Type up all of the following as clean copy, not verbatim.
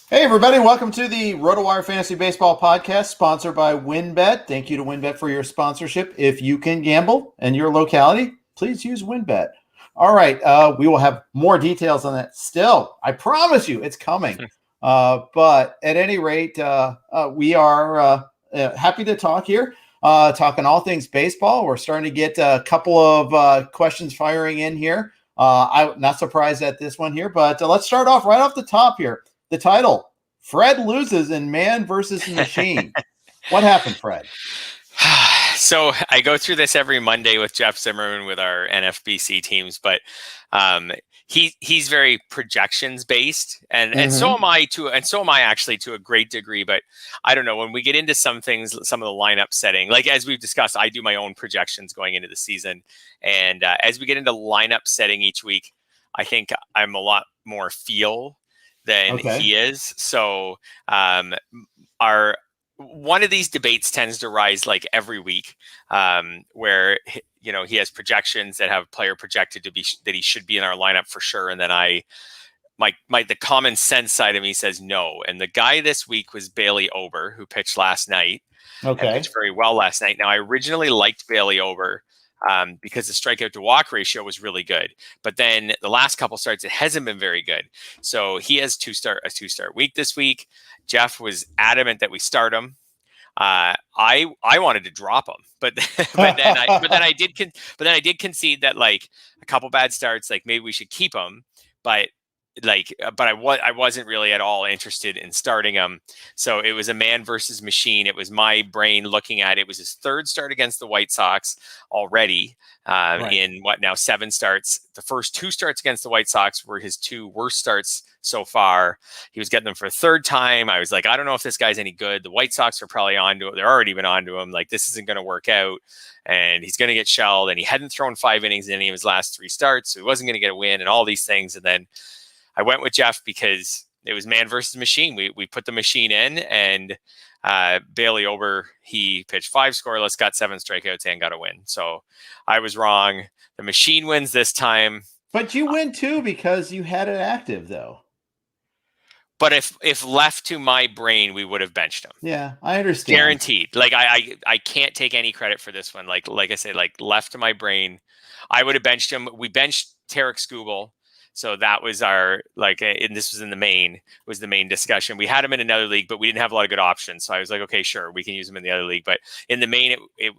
Hey, everybody. Welcome to the RotoWire Fantasy Baseball Podcast, sponsored by WynnBET. Thank you to WynnBET for your sponsorship. If you can gamble in your locality, please use WynnBET. All right. We will have more details on that still. I promise you it's coming. But at any rate, we are happy to talk here, talking all things baseball. We're starting to get a couple of questions firing in here. I'm not surprised at this one here, but let's start off right off the top here. The title, Fred loses in Man vs. Machine. What happened, Fred? So I go through this every Monday with Jeff Zimmerman with our NFBC teams, but he's very projections based, and so am I actually to a great degree. But I don't know, when we get into some things, some of the lineup setting, like as we've discussed, I do my own projections going into the season, and as we get into lineup setting each week, I think I'm a lot more feel than he is. So our one of these debates tends to rise like every week, where he has projections that have a player projected to be that he should be in our lineup for sure, and then the common sense side of me says no. And the guy this week was Bailey Ober, who pitched last night. And pitched very well last night. Now, I originally liked Bailey Ober because the strikeout to walk ratio was really good, but then the last couple starts, it hasn't been very good. So he has a two-start week this week. Jeff was adamant that we start him. I wanted to drop him, but then I did concede that like a couple bad starts, like maybe we should keep him, but I wasn't really at all interested in starting him. So it was a Man versus Machine. It was my brain looking at it. It was his third start against the White Sox already in 7 starts. The first 2 starts against the White Sox were his 2 worst starts so far. He was getting them for a third time. I was like, I don't know if this guy's any good. The White Sox are probably onto it. They're already been onto him. Like, this isn't going to work out. And he's going to get shelled. And he hadn't thrown 5 innings in any of his last 3 starts. So he wasn't going to get a win and all these things. And then I went with Jeff because it was Man versus Machine. We put the machine in, and Bailey Ober, he pitched 5 scoreless, got 7 strikeouts, and got a win. So I was wrong. The machine wins this time. But you win too because you had it active, though. But if left to my brain, we would have benched him. Yeah, I understand. Guaranteed. Like I can't take any credit for this one. Like I say, like left to my brain, I would have benched him. We benched Erickson. So that was our, and this was in the main discussion. We had him in another league, but we didn't have a lot of good options. So I was like, okay, sure, we can use him in the other league. But in the main,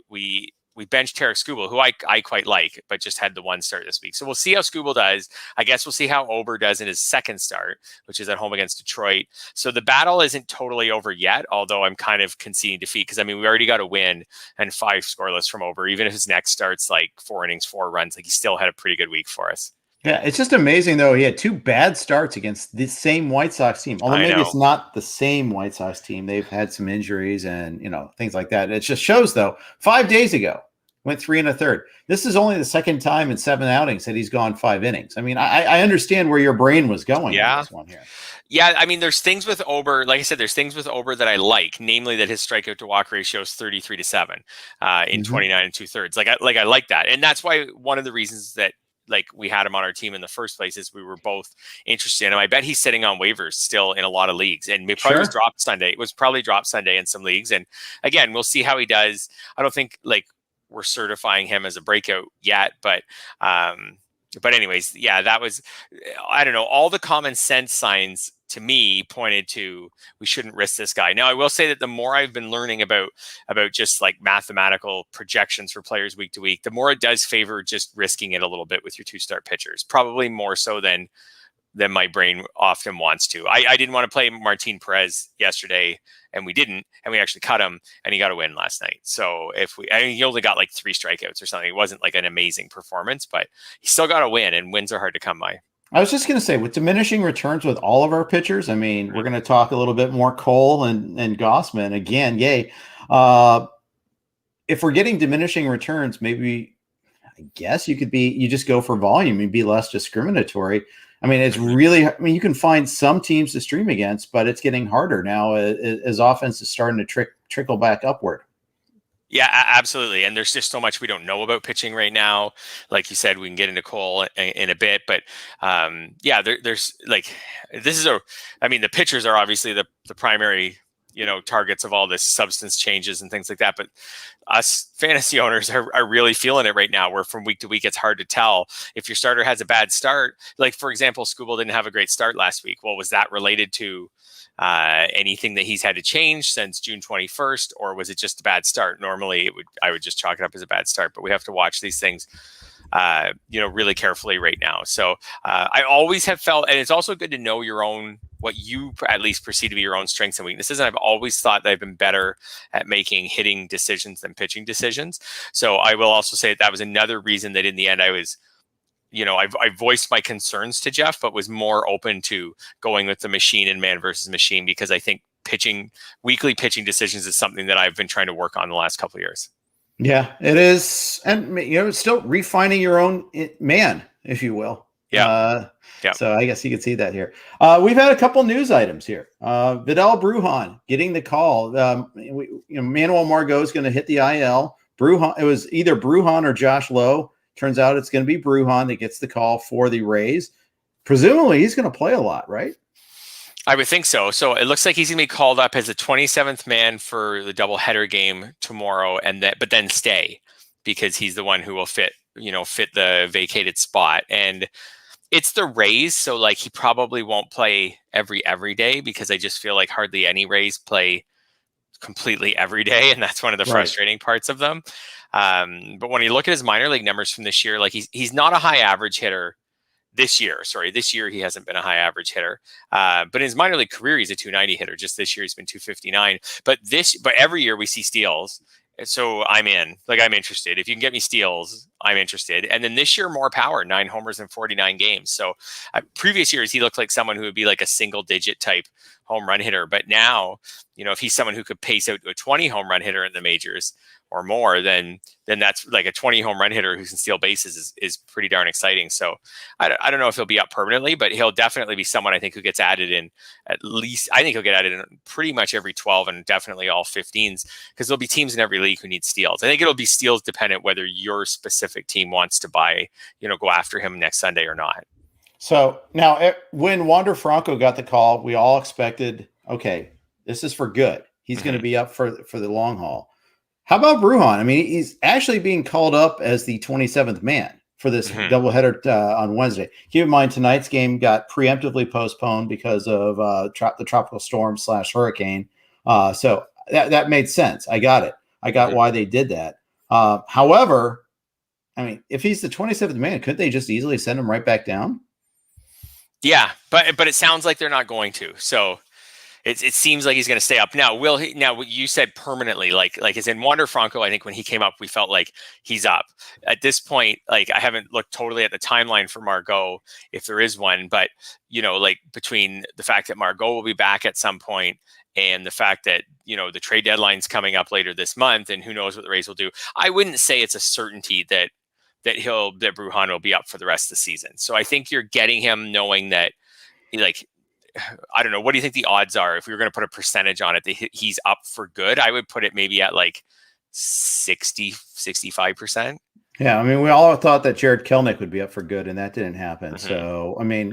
we benched Erickson, who I quite like, but just had the 1 start this week. So we'll see how Skubal does. I guess we'll see how Ober does in his second start, which is at home against Detroit. So the battle isn't totally over yet, although I'm kind of conceding defeat because, we already got a win and 5 scoreless from Ober. Even if his next start's like 4 innings, 4 runs, like he still had a pretty good week for us. Yeah, it's just amazing, though. He had 2 bad starts against the same White Sox team. Although maybe it's not the same White Sox team. They've had some injuries and, things like that. It just shows, though, 5 days ago, went 3 1/3. This is only the second time in 7 outings that he's gone 5 innings. I understand where your brain was going in this one here. Yeah, there's things with Ober, like I said, there's things with Ober that I like, namely that his strikeout to walk ratio is 33-7 in 29 2/3. I like that. And that's why one of the reasons that we had him on our team in the first place is we were both interested in him. I bet he's sitting on waivers still in a lot of leagues, and it probably was dropped Sunday. It was probably dropped Sunday in some leagues. And again, we'll see how he does. I don't think we're certifying him as a breakout yet, but anyways, yeah, that was, I don't know, all the common sense signs to me pointed to we shouldn't risk this guy. Now, I will say that the more I've been learning about just mathematical projections for players week to week, the more it does favor just risking it a little bit with your 2-start pitchers, probably more so than my brain often wants to. I didn't want to play Martin Perez yesterday, and we didn't, and we actually cut him, and he got a win last night. So he only got 3 strikeouts or something. It wasn't an amazing performance, but he still got a win, and wins are hard to come by. I was just going to say, with diminishing returns with all of our pitchers, we're going to talk a little bit more Cole and Gossman again. Yay. If we're getting diminishing returns, maybe I guess you just go for volume and be less discriminatory. It's really, you can find some teams to stream against, but it's getting harder now as offense is starting to trickle back upward. Yeah, absolutely. And there's just so much we don't know about pitching right now. Like you said, we can get into Cole in a bit, but there's like, the pitchers are obviously the primary, targets of all this substance changes and things like that. But us fantasy owners are really feeling it right now, where from week to week, it's hard to tell if your starter has a bad start. Like, for example, Skubal didn't have a great start last week. Well, was that related to anything that he's had to change since June 21st, or was it just a bad start? Normally I would just chalk it up as a bad start, but we have to watch these things, really carefully right now. So I always have felt, and it's also good to know your own, what you at least perceive to be your own strengths and weaknesses. And I've always thought that I've been better at making hitting decisions than pitching decisions. So I will also say that was another reason that in the end I was, I voiced my concerns to Jeff, but was more open to going with the machine and man versus machine, because I think weekly pitching decisions is something that I've been trying to work on the last couple of years. Yeah, it is. And, it's still refining your own man, if you will. Yeah. So I guess you can see that here. We've had a couple news items here. Vidal Brujan getting the call. Manuel Margot is going to hit the IL. Brujan, it was either Brujan or Josh Lowe. Turns out it's going to be Brujan that gets the call for the Rays. Presumably, he's going to play a lot, right? I would think so. So it looks like he's going to be called up as the 27th man for the doubleheader game tomorrow, but then stay, because he's the one who will fit the vacated spot. And it's the Rays, so like he probably won't play every day, because I just feel like hardly any Rays play completely every day, and that's one of the frustrating parts of them. But when you look at his minor league numbers from this year, like he's not a high average hitter this year. This year he hasn't been a high average hitter. But in his minor league career, he's a 290 hitter. Just this year he's been 259. But every year we see steals. So I'm interested. If you can get me steals, I'm interested. And then this year, more power, 9 homers in 49 games. So previous years, he looked like someone who would be like a single digit type home run hitter. But now, if he's someone who could pace out to a 20 home run hitter in the majors or more, then that's like a 20 home run hitter who can steal bases is pretty darn exciting. So I don't know if he'll be up permanently, but he'll definitely be someone I think who gets added in I think he'll get added in pretty much every 12 and definitely all 15s, because there'll be teams in every league who need steals. I think it'll be steals dependent whether your specific team wants to go after him next Sunday or not. So now when Wander Franco got the call, we all expected, okay, this is for good. He's going to be up for the long haul. How about Brujan? I mean, he's actually being called up as the 27th man for this doubleheader on Wednesday. Keep in mind, tonight's game got preemptively postponed because of the tropical storm / hurricane. So that made sense. I got it. I got why they did that. However, I mean, if he's the 27th man, couldn't they just easily send him right back down? Yeah, but it sounds like they're not going to. So it seems like he's going to stay up. Now, will he? Now, what you said permanently, like as in Wander Franco, I think when he came up, we felt like he's up. At this point, like I haven't looked totally at the timeline for Margot, if there is one, but like between the fact that Margot will be back at some point and the fact that the trade deadline's coming up later this month, and who knows what the Rays will do, I wouldn't say it's a certainty that Brujan will be up for the rest of the season. So I think you're getting him knowing that, I don't know. What do you think the odds are if we were going to put a percentage on it that he's up for good? I would put it maybe at like 65%. Yeah. I mean, we all thought that Jared Kelenic would be up for good, and that didn't happen. So, I mean,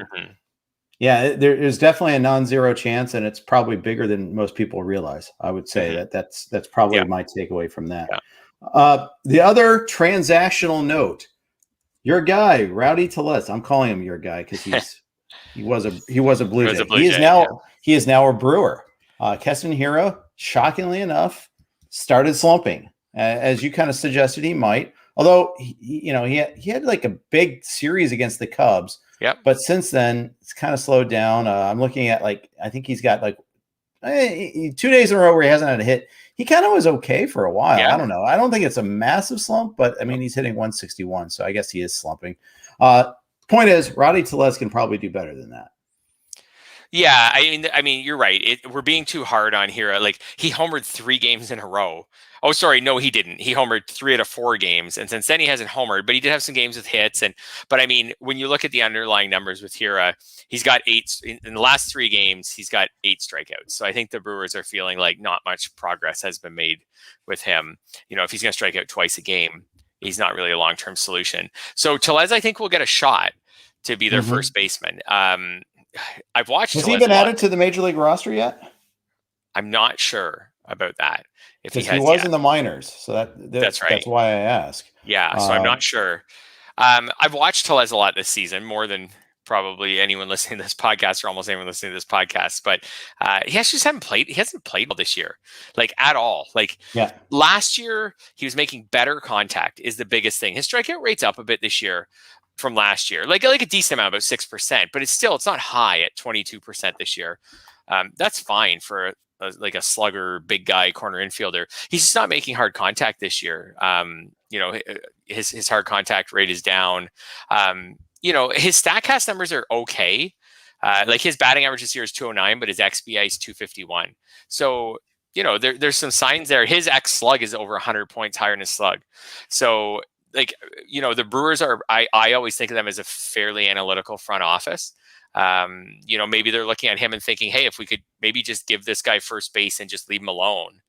yeah, there's definitely a non-zero chance, and it's probably bigger than most people realize. I would say that's probably my takeaway from that. Yeah. The other transactional note, your guy, Rowdy Tellez. I'm calling him your guy because he was a Blue Jay. He is now a Brewer. Keston Hiura, shockingly enough, started slumping, as you kind of suggested he might. Although he had like a big series against the Cubs. Yep. But since then, it's kind of slowed down. I'm looking at I think he's got 2 days in a row where he hasn't had a hit. He kind of was okay for a while. Yeah. I don't know. I don't think it's a massive slump, but I mean, he's hitting 161, so I guess he is slumping. Point is, Rowdy Tellez can probably do better than that. Yeah, I mean, you're right. We're being too hard on here. Like he homered 3 games in a row. Oh, sorry, no, he didn't. He homered 3 out of 4 games, and since then he hasn't homered. But he did have some games with hits. But I mean, when you look at the underlying numbers with Hira, he's got 8 in the last 3 games. He's got 8 strikeouts. So I think the Brewers are feeling like not much progress has been made with him. If he's going to strike out twice a game, he's not really a long-term solution. So Tellez, I think, will get a shot to be their first baseman. I've watched. Has he been added to the major league roster yet? I'm not sure about that. If he was in the minors, so that's right. That's why I ask. Yeah, so I'm not sure. I've watched Tellez a lot this season, more than probably anyone listening to this podcast, or almost anyone listening to this podcast. But he just hasn't played. He hasn't played well this year, like at all. Like last year, he was making better contact. Is the biggest thing. His strikeout rate's up a bit this year from last year, like a decent amount, about 6%, but it's not high at 22% this year. That's fine for a slugger, big guy, corner infielder. He's just not making hard contact this year. His hard contact rate is down. His StatCast numbers are okay. Like his batting average this year is 209, but his XBI is 251. So, there's some signs there. His X slug is over 100 points higher than his slug. So, the Brewers are, I always think of them as a fairly analytical front office. Maybe they're looking at him and thinking, hey, if we could maybe just give this guy first base and just leave him alone,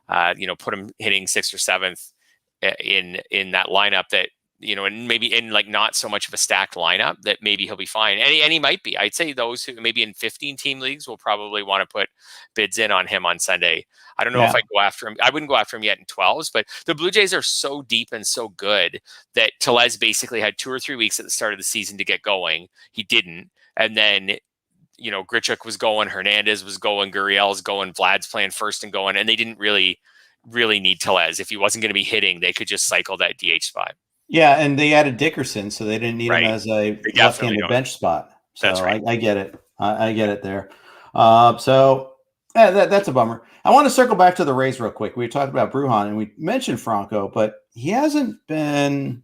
put him hitting 6th or 7th in that lineup that, and maybe in like not so much of a stacked lineup, that maybe he'll be fine. And he might be. I'd say those who maybe in 15 team leagues will probably want to put bids in on him on Sunday. I don't know if I'd go after him. I wouldn't go after him yet in 12s, but the Blue Jays are so deep and so good that Tellez basically had 2 or 3 weeks at the start of the season to get going. He didn't. And then, Grichuk was going, Hernandez was going, Gurriel's going, Vlad's playing first and going, and they didn't really need Tellez. If he wasn't going to be hitting, they could just cycle that DH spot. Yeah, and they added Dickerson, so they didn't need him as a left-handed bench spot. So that's right. I get it. I get it there. That's a bummer. I want to circle back to the Rays real quick. We talked about Brujan, and we mentioned Franco, but he hasn't been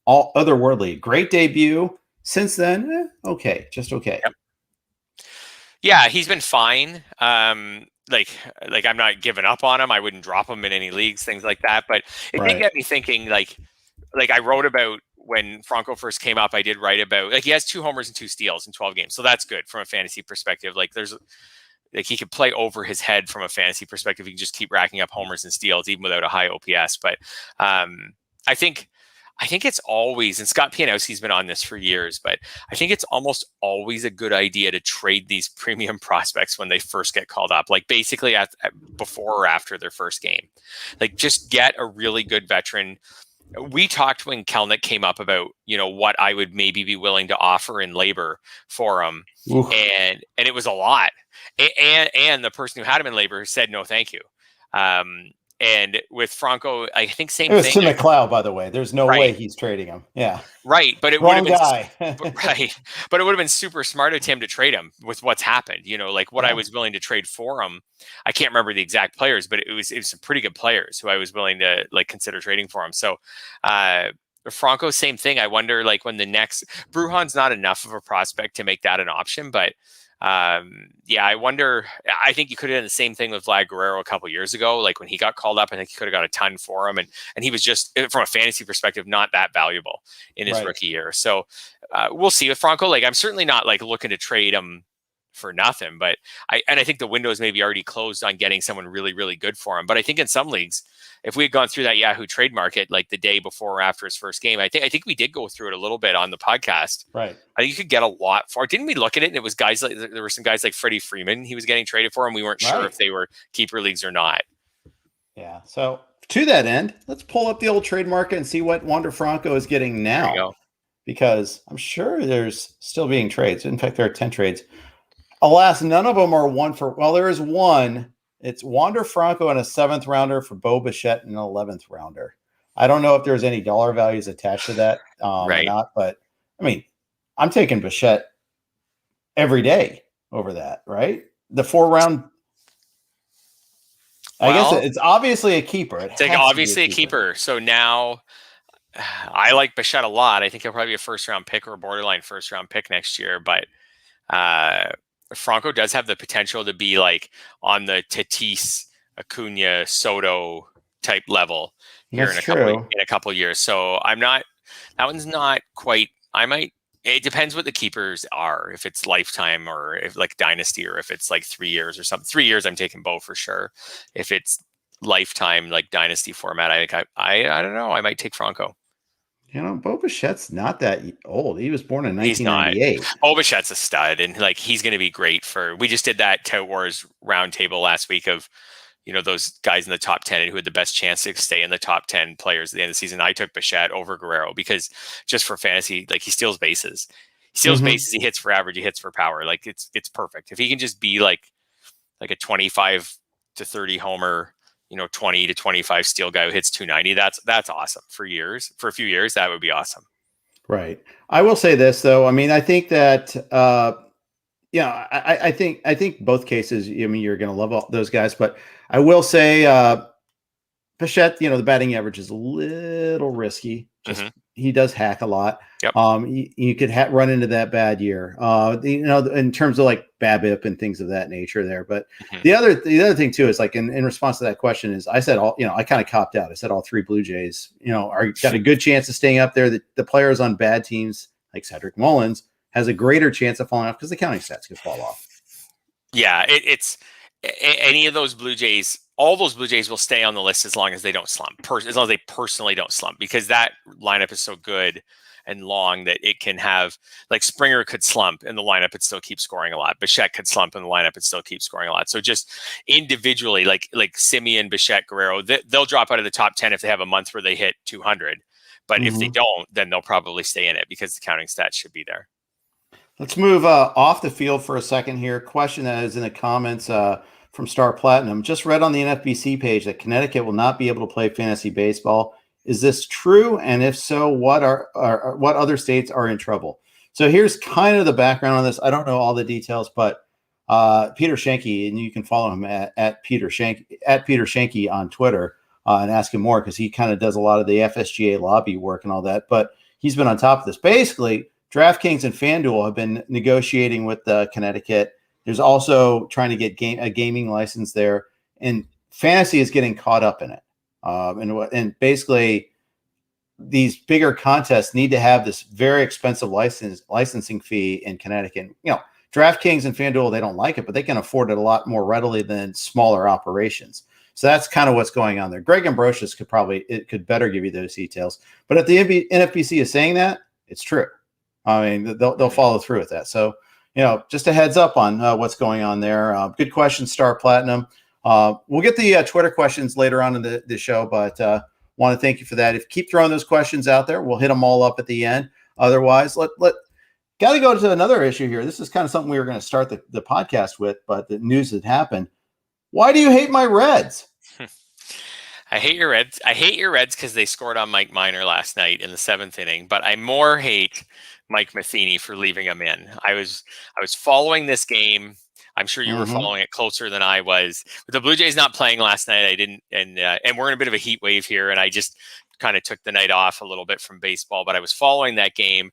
all otherworldly. Great debut. Since then, okay, just okay. Yep. Yeah, he's been fine. Like I'm not giving up on him. I wouldn't drop him in any leagues, things like that. But it did get me thinking. Like I wrote about when Franco first came up. I did write about he has 2 homers and 2 steals in 12 games, so that's good from a fantasy perspective. He could play over his head from a fantasy perspective. He can just keep racking up homers and steals even without a high OPS. But I think it's always, and Scott Pianowski's been on this for years, but I think it's almost always a good idea to trade these premium prospects when they first get called up, like basically before or after their first game. Like just get a really good veteran. We talked when Kelnick came up about, what I would maybe be willing to offer in labor for him. And it was a lot. And the person who had him in labor said, no, thank you. And with Franco, I think same thing. It was Tim McLeod, by the way. There's no way he's trading him. Yeah. Right. But it would have been right. But it would have been super smart of Tim to trade him with what's happened. I was willing to trade for him. I can't remember the exact players, but it was some pretty good players who I was willing to consider trading for him. So Franco, same thing. I wonder when the next Brujan's not enough of a prospect to make that an option, but I wonder. I think you could have done the same thing with Vlad Guerrero a couple years ago. Like when he got called up, I think he could have got a ton for him, and he was just, from a fantasy perspective, not that valuable in his rookie year. So we'll see with Franco. I'm certainly not looking to trade him for nothing, but I think the window is maybe already closed on getting someone really, really good for him. But I think in some leagues, if we had gone through that Yahoo trade market the day before or after his first game, I think we did go through it a little bit on the podcast. Right. I think you could get a lot for it. Didn't we look at it? And it was guys there were some guys like Freddie Freeman he was getting traded for, and we weren't sure if they were keeper leagues or not. Yeah. So to that end, let's pull up the old trade market and see what Wander Franco is getting now. Because I'm sure there's still being trades. In fact, there are 10 trades. Alas, none of them are one for. Well, there is one. It's Wander Franco and a 7th rounder for Bo Bichette and an 11th rounder. I don't know if there's any dollar values attached to that or not, but I mean, I'm taking Bichette every day over that, right? The 4-round. I guess it's obviously a keeper. It's obviously a keeper. So now I like Bichette a lot. I think he'll probably be a 1st-round pick or a borderline 1st-round pick next year, but Franco does have the potential to be like on the Tatis, Acuna, Soto type level here That's in true. a couple years. So I'm not. That one's not quite. I might. It depends what the keepers are. If it's lifetime or if like dynasty, or if it's like 3 years or something. 3 years, I'm taking Bo for sure. If it's lifetime like dynasty format, I think I don't know. I might take Franco. Bo Bichette's not that old. He was born in He's not. 1998. Bobichette's a stud, and like he's going to be great for. We just did that Tout Wars roundtable last week of, those guys in the top 10 who had the best chance to stay in the top 10 players at the end of the season. I took Bichette over Guerrero because just for fantasy, like he steals bases. He hits for average, he hits for power. Like it's perfect. If he can just be like a 25 to 30 homer, 20 to 25 steal guy who hits 290, that's awesome for a few years. That would be awesome. Right. I will say this though. I mean, I think that, I think both cases, you're going to love all those guys, but I will say, Bichette, the batting average is a little risky. He does hack a lot. Yep. You could run into that bad year, in terms of like BABIP and things of that nature there. But the other thing too is like in response to that question is I said I kind of copped out. I said all three Blue Jays, are got a good chance of staying up there. The players on bad teams like Cedric Mullins has a greater chance of falling off because the counting stats could fall off. Yeah, it's any of those Blue Jays. All those Blue Jays will stay on the list as long as they don't slump. As long as they personally don't slump, because that lineup is so good and long that it can have, like Springer could slump in the lineup and still keep scoring a lot. Bichette could slump in the lineup and still keep scoring a lot. So just individually, like Simeon, Bichette, Guerrero, they'll drop out of the top 10 if they have a month where they hit 200. But if they don't, then they'll probably stay in it because the counting stats should be there. Let's move off the field for a second here. Question that is in the comments from Star Platinum. Just read on the NFBC page that Connecticut will not be able to play fantasy baseball. Is this true? And if so, what other states are in trouble? So here's kind of the background on this. I don't know all the details, but Peter Schenke, and you can follow him at Peter Schenke on Twitter and ask him more because he kind of does a lot of the FSGA lobby work and all that. But he's been on top of this. Basically, DraftKings and FanDuel have been negotiating with Connecticut. There's also trying to get a gaming license there, and fantasy is getting caught up in it. And basically, these bigger contests need to have this very expensive licensing fee in Connecticut. DraftKings and FanDuel, they don't like it, but they can afford it a lot more readily than smaller operations. So that's kind of what's going on there. Greg Ambrosius could better give you those details. But if the NFBC is saying that, it's true. I mean, they'll follow through with that. So, just a heads up on what's going on there. Good question, Star Platinum. We'll get the Twitter questions later on in the show, but want to thank you for that. If you keep throwing those questions out there, we'll hit them all up at the end. Otherwise, got to go to another issue here. This is kind of something we were going to start the podcast with, but the news had happened. Why do you hate my Reds? I hate your Reds. I hate your Reds because they scored on Mike Minor last night in the 7th inning, but I more hate Mike Matheny for leaving him in. I was following this game. I'm sure you were following it closer than I was. With the Blue Jays not playing last night, I didn't, and we're in a bit of a heat wave here, and I just kind of took the night off a little bit from baseball, but I was following that game,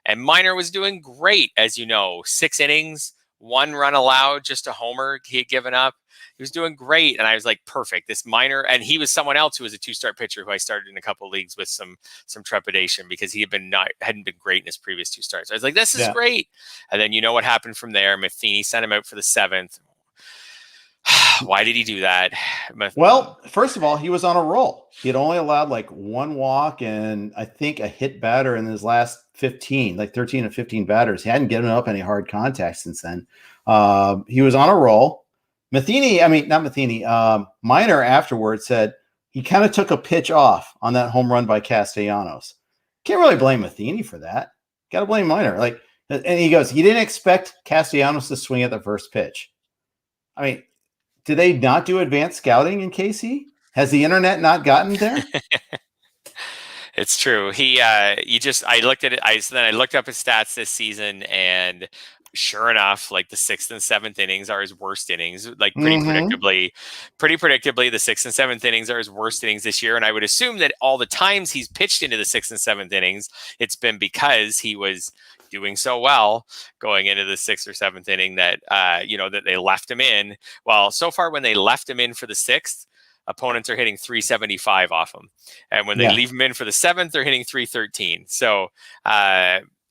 and Minor was doing great, as you know. 6 innings, 1 run allowed, just a homer he had given up. He was doing great, and I was like, perfect. This Minor, and he was someone else who was a 2-start pitcher who I started in a couple of leagues with some trepidation because he hadn't been great in his previous 2 starts. I was like, this is great. And then you know what happened from there. Matheny sent him out for the 7th. Why did he do that? Well, first of all, he was on a roll. He had only allowed like 1 walk and I think a hit batter in his last 15, like 13 or 15 batters. He hadn't given up any hard contact since then. He was on a roll. Minor afterwards said he kind of took a pitch off on that home run by Castellanos. Can't really blame Matheny for that. Got to blame Minor. And he goes, he didn't expect Castellanos to swing at the first pitch. I mean, do they not do advanced scouting in KC? Has the internet not gotten there? It's true. I looked at it. Then I looked up his stats this season, and sure enough, like the 6th and 7th innings are his worst innings. Like pretty predictably, the 6th and 7th innings are his worst innings this year. And I would assume that all the times he's pitched into the 6th and 7th innings, it's been because he was, doing so well going into the 6th or 7th inning that that they left him in. Well, so far when they left him in for the 6th, opponents are hitting 375 off him, and when they leave him in for the 7th, they're hitting 313. So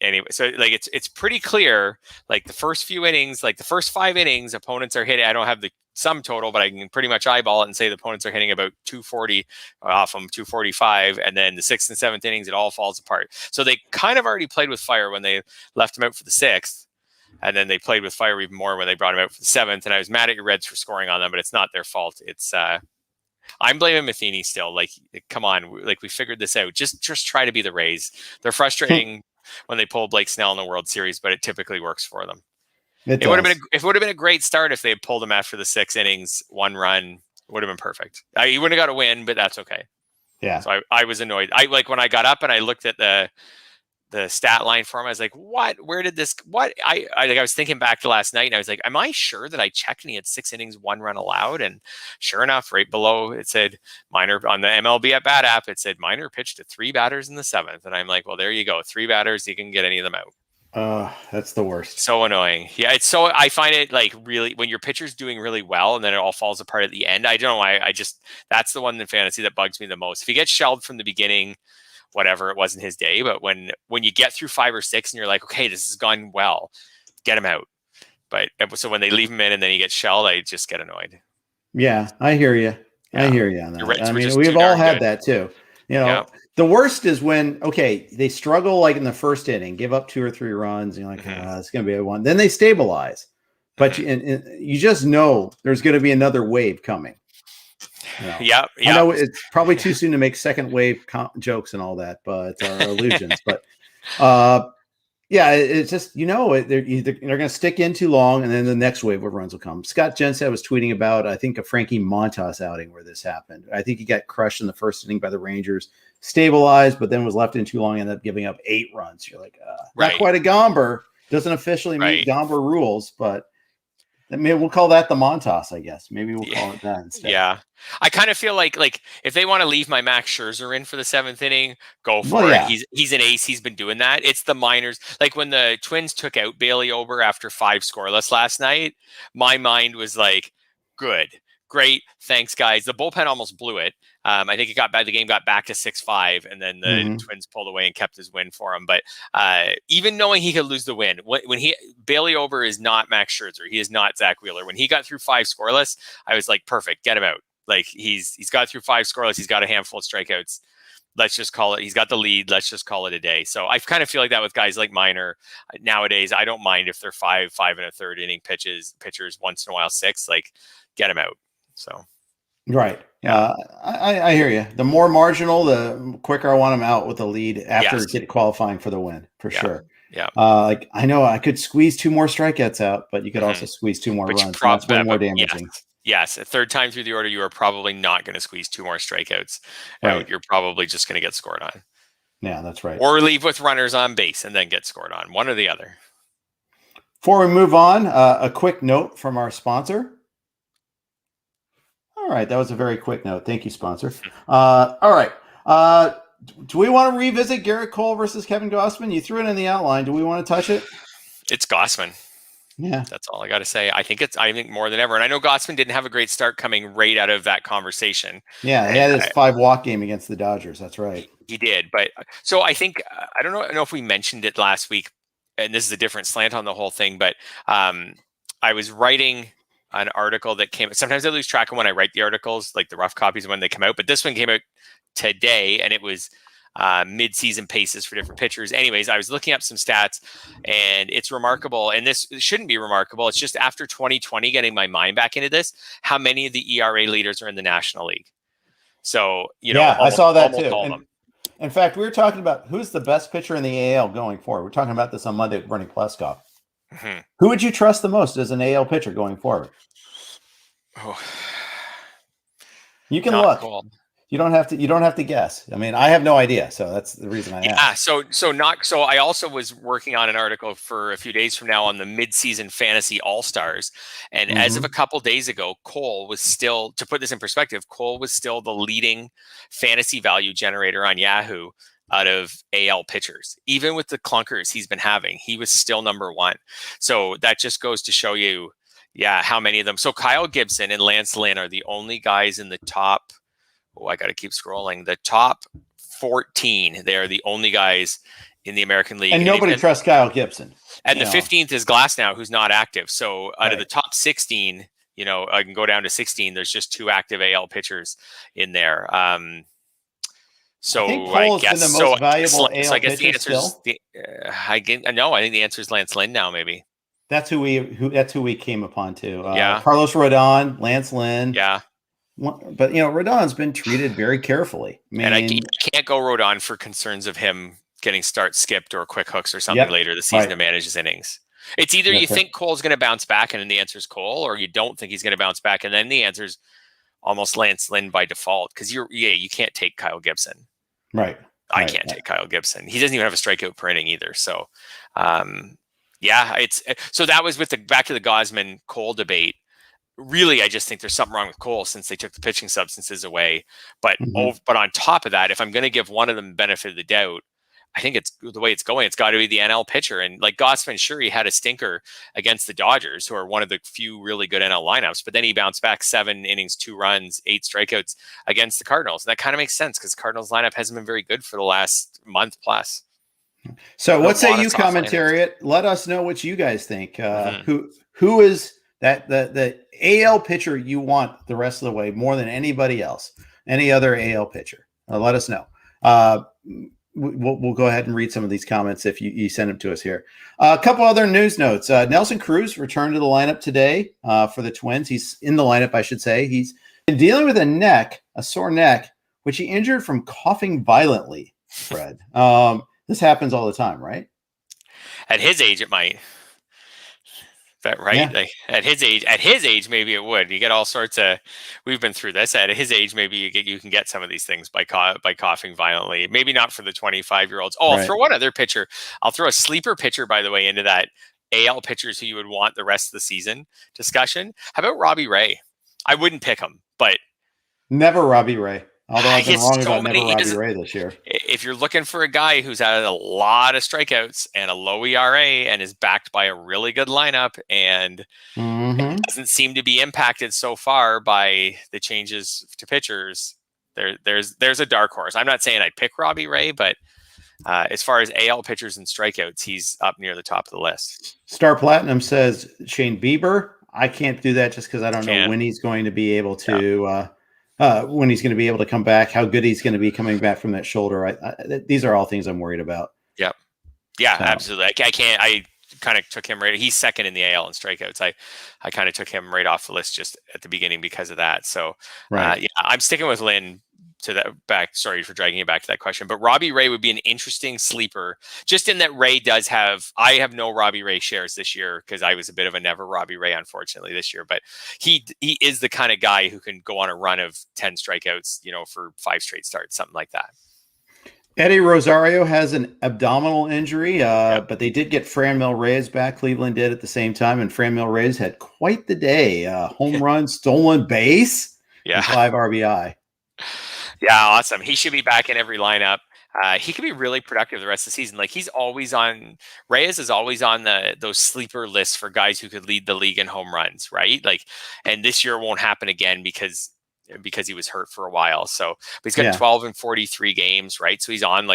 anyway, so like it's pretty clear. Like the first few innings, like the first 5 innings, opponents are hitting. I don't have the sum total, but I can pretty much eyeball it and say the opponents are hitting about 240 off them, 245, and then the 6th and 7th innings, it all falls apart. So they kind of already played with fire when they left him out for the 6th, and then they played with fire even more when they brought him out for the 7th. And I was mad at your Reds for scoring on them, but it's not their fault. It's I'm blaming Matheny still. Like, come on, like we figured this out. Just try to be the Rays. They're frustrating when they pull Blake Snell in the World Series, but it typically works for them. It would have been a great start if they had pulled him after the 6 innings, 1 run. Would have been perfect. He wouldn't have got a win, but that's okay. Yeah. So I was annoyed. I like when I got up and I looked at the stat line for him. I was like, what? Where did this? What? I was thinking back to last night, and I was like, am I sure that I checked and he had 6 innings, 1 run allowed? And sure enough, right below it said Minor on the MLB at Bat app. It said Minor pitched to 3 batters in the 7th, and I'm like, well, there you go, 3 batters. You can get any of them out. That's the worst. So annoying. Yeah, it's so I find it like really when your pitcher's doing really well and then it all falls apart at the end. I don't know why. That's the one in fantasy that bugs me the most. If he gets shelled from the beginning, whatever, it wasn't his day. But when you get through 5 or 6 and you're like, okay, this has gone well, get him out. But so when they leave him in and then he gets shelled, I just get annoyed. Yeah, I hear you. Yeah. I hear you on that. I mean, we've all had that too. The worst is when, they struggle like in the first inning, give up 2 or 3 runs, and you're like, it's going to be a 1. Then they stabilize. But you just know there's going to be another wave coming. Yeah. I know it's probably too soon to make second wave jokes and all that, but illusions. But it's just they're going to stick in too long, and then the next wave of runs will come. Scott Jensen was tweeting about I think a Frankie Montas outing where this happened. I think he got crushed in the first inning by the Rangers, stabilized, but then was left in too long, ended up giving up 8 runs. You're like, not quite a Gomber. Doesn't officially meet Gomber rules, but. Maybe we'll call that the Montas, I guess. Maybe we'll call it that instead. Yeah. I kind of feel like if they want to leave my Max Scherzer in for the 7th inning, go for it. He's an ace. He's been doing that. It's the minors. Like when the Twins took out Bailey Ober after 5 scoreless last night, my mind was like, good. Great. Thanks, guys. The bullpen almost blew it. I think the game got back to 6-5, and then the Twins pulled away and kept his win for him. But even knowing he could lose the win, Bailey Ober is not Max Scherzer. He is not Zach Wheeler. When he got through 5 scoreless, I was like, perfect, get him out. Like he's got through 5 scoreless. He's got a handful of strikeouts. Let's just call it. He's got the lead. Let's just call it a day. So I kind of feel like that with guys like Minor nowadays. I don't mind if they're 5 1/3 inning pitchers once in a while 6. Like get him out. So. Right. I hear you. The more marginal, the quicker I want them out with the lead after qualifying for the win, for sure. Yeah. Like I know I could squeeze 2 more strikeouts out, but you could also squeeze 2 more runs. That's way more damaging. Yes. A third time through the order, you are probably not going to squeeze 2 more strikeouts out. You're probably just going to get scored on. Yeah, that's right. Or leave with runners on base and then get scored on. One or the other. Before we move on, a quick note from our sponsor. All right, that was a very quick note. Thank you, sponsor. All right. Do we want to revisit Garrett Cole versus Kevin Gausman? You threw it in the outline. Do we want to touch it? It's Gausman. Yeah. That's all I got to say. I think more than ever. And I know Gausman didn't have a great start coming right out of that conversation. Yeah, he had his 5 walk game against the Dodgers. That's right. He did. But so I think, I don't know if we mentioned it last week, and this is a different slant on the whole thing, but I was writing an article that came. Sometimes I lose track of when I write the articles, like the rough copies when they come out. But this one came out today, and it was mid-season paces for different pitchers. Anyways, I was looking up some stats, and it's remarkable. And this shouldn't be remarkable. It's just after 2020, getting my mind back into this, how many of the ERA leaders are in the National League. So I saw that too. In fact, we were talking about who's the best pitcher in the AL going forward. We're talking about this on Monday with Bernie Pleskoff. Mm-hmm. Who would you trust the most as an AL pitcher going forward? Oh, you can look. Cool. You don't have to guess. I mean, I have no idea, so that's the reason I asked. So I also was working on an article for a few days from now on the mid-season fantasy all-stars, and as of a couple days ago, Cole was still, to put this in perspective, Cole was still the leading fantasy value generator on Yahoo out of AL pitchers. Even with the clunkers he's been having, he was still number one. So that just goes to show you, how many of them. So Kyle Gibson and Lance Lynn are the only guys in the top. Oh, I got to keep scrolling. The top 14. They are the only guys in the American League. And nobody trusts Kyle Gibson. And the 15th is Glasnow, who's not active. So out of the top 16, I can go down to 16. There's just 2 active AL pitchers in there. So I guess the most valuable AL I guess the pitcher answer still? is I think the answer is Lance Lynn now, maybe. That's who we came upon too. Yeah. Carlos Rodon, Lance Lynn. Yeah. But Rodon's been treated very carefully. And I can't go Rodon for concerns of him getting start skipped or quick hooks or something later this season to manage his innings. It's either you think Cole's going to bounce back and then the answer is Cole, or you don't think he's going to bounce back and then the answer is almost Lance Lynn by default, because you can't take Kyle Gibson. Right. I can't take Kyle Gibson. He doesn't even have a strikeout per inning either. So, so that was with back to the Gausman Cole debate. Really, I just think there's something wrong with Cole since they took the pitching substances away. But but on top of that, if I'm going to give one of them benefit of the doubt, I think it's the way it's going. It's got to be the NL pitcher. And like Gausman, sure, he had a stinker against the Dodgers, who are one of the few really good NL lineups. But then he bounced back 7 innings, 2 runs, 8 strikeouts against the Cardinals. And that kind of makes sense because Cardinals lineup hasn't been very good for the last month plus. So what say you, commentariat? Let us know what you guys think. Who is that the AL pitcher you want the rest of the way more than anybody else? Any other AL pitcher? Let us know. We'll go ahead and read some of these comments if you send them to us here. A couple other news notes. Nelson Cruz returned to the lineup today for the Twins. He's in the lineup, I should say. He's been dealing with a sore neck, which he injured from coughing violently, Fred. This happens all the time, right? At his age, it might. That right? Yeah. Like at his age, maybe it would. You get all sorts of. We've been through this. At his age, maybe you can get some of these things by coughing violently. Maybe not for the 25-year-olds. Oh, I'll throw one other pitcher. I'll throw a sleeper pitcher, by the way, into that AL pitchers who you would want the rest of the season discussion. How about Robbie Ray? I wouldn't pick him, but never Robbie Ray. Although I've been wrong about never Robbie Ray this year. If you're looking for a guy who's had a lot of strikeouts and a low ERA and is backed by a really good lineup and doesn't seem to be impacted so far by the changes to pitchers, there's a dark horse. I'm not saying I'd pick Robbie Ray, but as far as AL pitchers and strikeouts, he's up near the top of the list. Star Platinum says Shane Bieber. I can't do that just because I don't know when he's going to be able to when he's going to be able to come back, how good he's going to be coming back from that shoulder. These are all things I'm worried about. Yep. Yeah, absolutely. I can't. I kind of took him right. He's second in the AL in strikeouts. I kind of took him right off the list just at the beginning because of that. So I'm sticking with Lynn to that back. Sorry for dragging you back to that question, but Robbie Ray would be an interesting sleeper just in that Ray does have, I have no Robbie Ray shares this year because I was a bit of a never Robbie Ray, unfortunately this year, but he is the kind of guy who can go on a run of 10 strikeouts, for 5 straight starts, something like that. Eddie Rosario has an abdominal injury, but they did get Franmil Reyes back. Cleveland did at the same time, and Franmil Reyes had quite the day. Home run, stolen base, and 5 RBI. Yeah, awesome. He should be back in every lineup. He could be really productive the rest of the season. Like Reyes is always on those sleeper lists for guys who could lead the league in home runs, right? And this year won't happen again because he was hurt for a while. So, but he's got 12 and 43 games, right? So he's on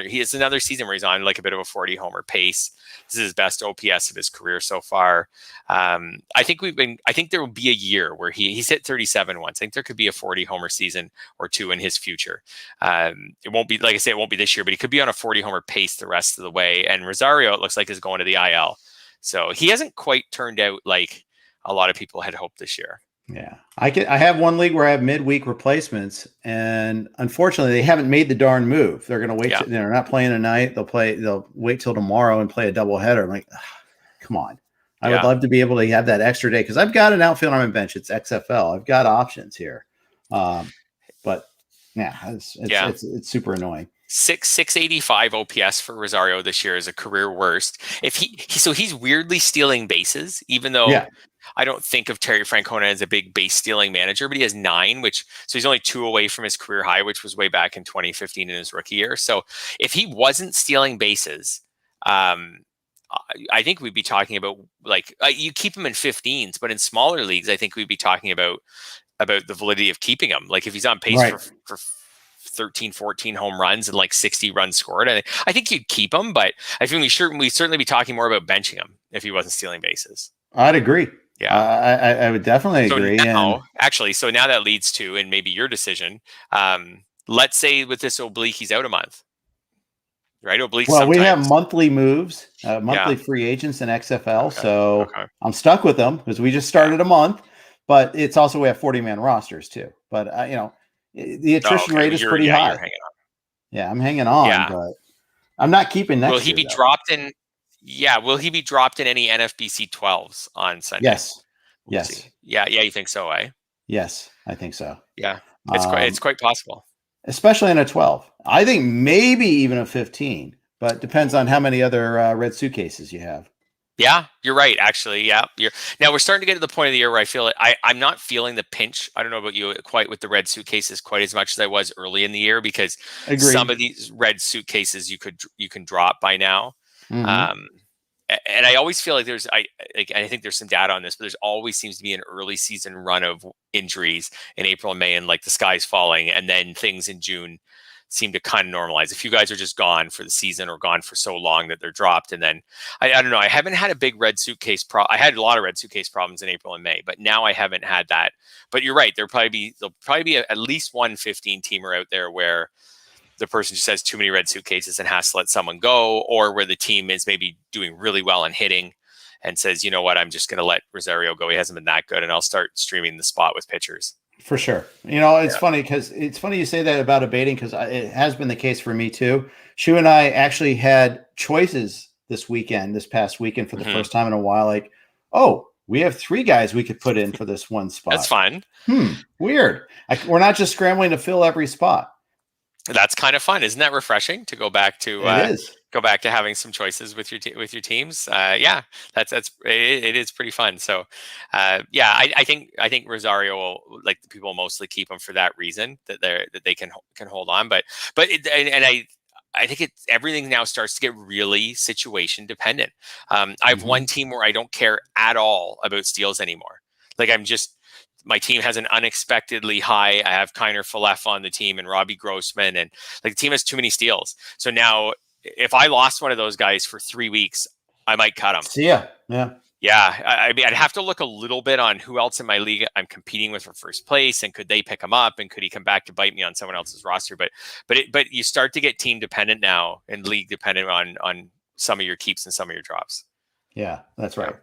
he has another season where he's on like a bit of a 40 homer pace. This is his best OPS of his career so far. I think there will be a year where he's hit 37 once. I think there could be a 40 homer season or 2 in his future. It won't be, like I say, it won't be this year, but he could be on a 40 homer pace the rest of the way. And Rosario, it looks like, is going to the IL. So he hasn't quite turned out like a lot of people had hoped this year. Yeah, I have one league where I have midweek replacements, and unfortunately, they haven't made the darn move. They're going to wait. They're not playing tonight. They'll wait till tomorrow and play a doubleheader. I'm like, come on. I would love to be able to have that extra day because I've got an outfield on my bench. It's XFL. I've got options here, but it's super annoying. 685 OPS for Rosario this year is a career worst. If he's weirdly stealing bases, even though I don't think of Terry Francona as a big base stealing manager, but he has 9, so he's only 2 away from his career high, which was way back in 2015 in his rookie year. So if he wasn't stealing bases, I think we'd be talking about you keep him in 15s, but in smaller leagues, I think we'd be talking about the validity of keeping him. Like if he's on pace for 13, 14 home runs and 60 runs scored, I think you'd keep him, but I think we'd certainly be talking more about benching him if he wasn't stealing bases. I'd agree. Yeah, I would definitely agree. So now that leads to, and maybe your decision, let's say with this oblique, he's out a month. Right, oblique. Well, we have monthly moves, monthly free agents in XFL, so I'm stuck with them because we just started a month. But it's also we have 40-man rosters too. But the attrition rate is pretty high. You're hanging on. Yeah, I'm hanging on, but I'm not keeping next. Will he be dropped in? Yeah, will he be dropped in any NFBC 12s on Sunday? Yes. Yes. Yeah, you think so, eh? Yes, I think so. Yeah, it's quite possible. Especially in a 12. I think maybe even a 15, but depends on how many other red suitcases you have. Yeah, you're right. Actually, yeah. Now we're starting to get to the point of the year where I feel I'm not feeling the pinch. I don't know about you quite with the red suitcases quite as much as I was early in the year because some of these red suitcases you can drop by now. Mm-hmm. And I always feel like I think there's some data on this, but there's always seems to be an early season run of injuries in April and May, and the sky's falling, and then things in June seem to kind of normalize. A few guys are just gone for the season or gone for so long that they're dropped, and then I don't know. I haven't had a big red suitcase I had a lot of red suitcase problems in April and May, but now I haven't had that. But you're right. There'll probably be at least one 15-teamer out there where the person just has too many red suitcases and has to let someone go, or where the team is maybe doing really well in hitting and says, you know what, I'm just going to let Rosario go. He hasn't been that good, and I'll start streaming the spot with pitchers. For sure. It's funny because you say that about abating because it has been the case for me too. Shu and I actually had choices this past weekend for the first time in a while. We have 3 guys we could put in for this one spot. That's fun. Weird. We're not just scrambling to fill every spot. That's kind of fun. Isn't that refreshing to go back to having some choices with your teams? It is pretty fun. So I think Rosario will, the people mostly keep him for that reason, that they can hold on. But I think everything now starts to get really situation dependent. I have one team where I don't care at all about steals anymore. My team has an unexpectedly high. I have Kiner Falef on the team and Robbie Grossman, and the team has too many steals. So now, if I lost one of those guys for 3 weeks, I might cut him. See ya. Yeah. Yeah. I mean, I'd have to look a little bit on who else in my league I'm competing with for first place, and could they pick him up, and could he come back to bite me on someone else's roster? But you start to get team dependent now and league dependent on some of your keeps and some of your drops. Yeah, that's right.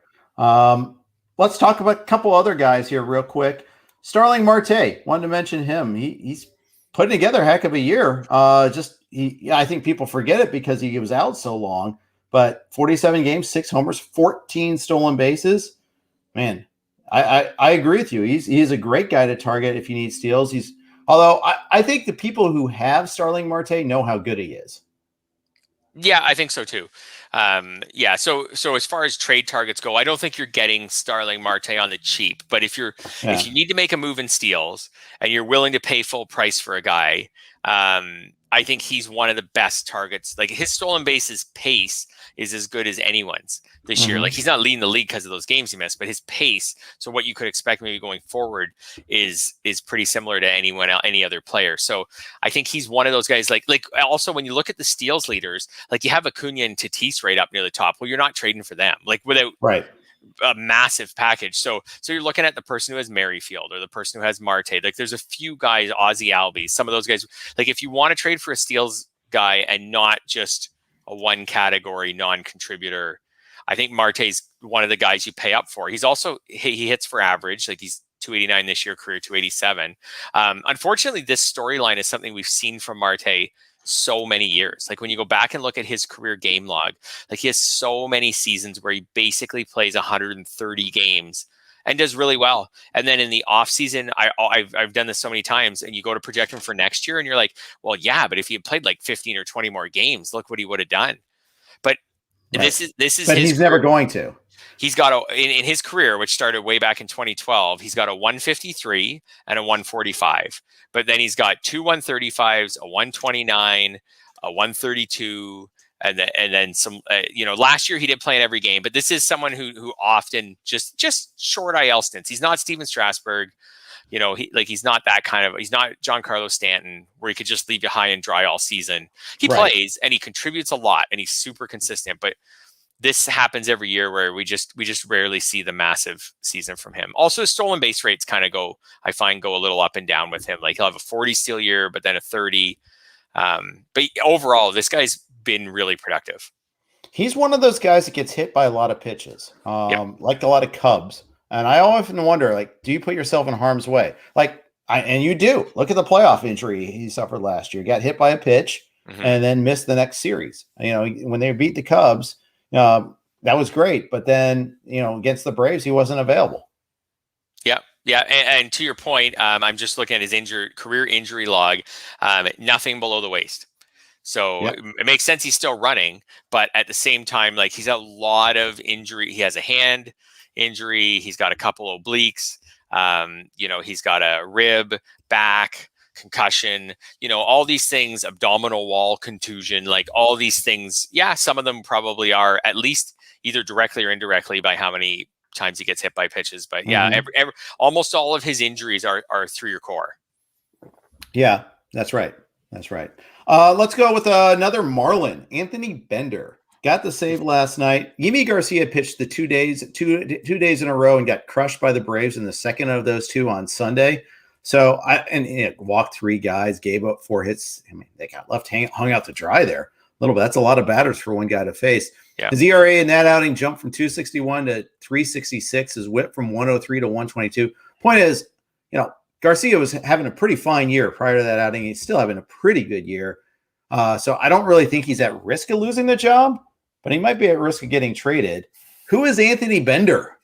Let's talk about a couple other guys here real quick. Starling Marte, wanted to mention him. He's putting together a heck of a year. I think people forget it because he was out so long. But 47 games, 6 homers, 14 stolen bases. Man, I agree with you. He's a great guy to target if you need steals. Although I think the people who have Starling Marte know how good he is. Yeah, I think so too. So as far as trade targets go, I don't think you're getting Starling Marte on the cheap. But if you need to make a move in steals and you're willing to pay full price for a guy, I think he's one of the best targets. His stolen bases pace is as good as anyone's this year. He's not leading the league because of those games he missed, but his pace, so what you could expect maybe going forward, is pretty similar to any other player. So I think he's one of those guys. Also when you look at the steals leaders, you have Acuna and Tatis right up near the top. Well, you're not trading for them, without a massive package. So you're looking at the person who has Merrifield or the person who has Marte. There's a few guys, Ozzy Albies, some of those guys. If you want to trade for a steals guy and not just a one category non-contributor, I think Marte's one of the guys you pay up for. He's also, he hits for average. He's 289 this year, career 287. Unfortunately, this storyline is something we've seen from Marte so many years. When you go back and look at his career game log, he has so many seasons where he basically plays 130 games and does really well. And then in the off season, I've done this so many times, and you go to project him for next year and you're like, well, yeah, but if he had played 15 or 20 more games, look what he would have done. But this is but he's never going to. He's got in his career, which started way back in 2012, he's got a 153 and a 145. But then he's got two 135s, a 129, a 132, and then some. Last year he did play in every game, but this is someone who often just short IL stints. He's not Steven Strasburg. He's not that kind of. He's not Giancarlo Stanton, where he could just leave you high and dry all season. He plays and he contributes a lot, and he's super consistent, but this happens every year where we just rarely see the massive season from him. Also, stolen base rates kind of go a little up and down with him. Like he'll have a 40 steal year, but then a 30. But overall, this guy's been really productive. He's one of those guys that gets hit by a lot of pitches, like a lot of Cubs. And I often wonder, like, do you put yourself in harm's way? And you do. Look at the playoff injury he suffered last year. Got hit by a pitch and then missed the next series. When they beat the Cubs, that was great, but then against the Braves, he wasn't available. Yeah, and to your point, I'm just looking at his career injury log. Nothing below the waist, so it makes sense he's still running. But at the same time, like he's got a lot of injury. He has a hand injury. He's got a couple obliques. He's got a rib, back, concussion, all these things, abdominal wall contusion, like all these things. Yeah, some of them probably are at least either directly or indirectly by how many times he gets hit by pitches. But almost all of his injuries are through your core. Yeah, that's right. Let's go with another Marlin, Anthony Bender. Got the save last night. Yimi Garcia pitched the 2 days in a row and got crushed by the Braves in the second of those two on Sunday. So walked three guys, gave up 4 hits. I mean, they got hung out to dry there a little bit. That's a lot of batters for one guy to face. Yeah. His ERA in that outing jumped from 2.61 to 3.66. His WHIP from 103 to 122. Point is, Garcia was having a pretty fine year prior to that outing. He's still having a pretty good year. So I don't really think he's at risk of losing the job, but he might be at risk of getting traded. Who is Anthony Bender?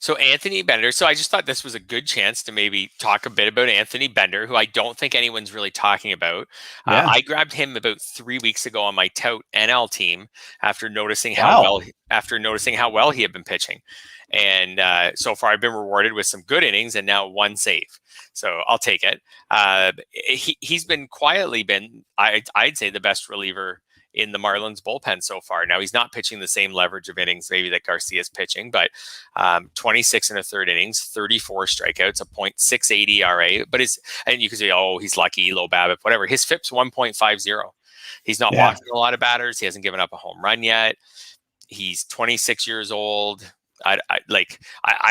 So Anthony Bender. So I just thought this was a good chance to maybe talk a bit about Anthony Bender, who I don't think anyone's really talking about. Yeah. I grabbed him about 3 weeks ago on my tout NL team after noticing how well he had been pitching. And so far I've been rewarded with some good innings and now 1 save. So I'll take it. He's been quietly I'd say the best reliever in the Marlins bullpen so far. Now he's not pitching the same leverage of innings maybe that Garcia's pitching, but 26 and a third innings, 34 strikeouts, a .68 ERA. And you can say, oh, he's lucky, low BABIP, whatever. His FIP's 1.50. He's not walking a lot of batters. He hasn't given up a home run yet. He's 26 years old. I'm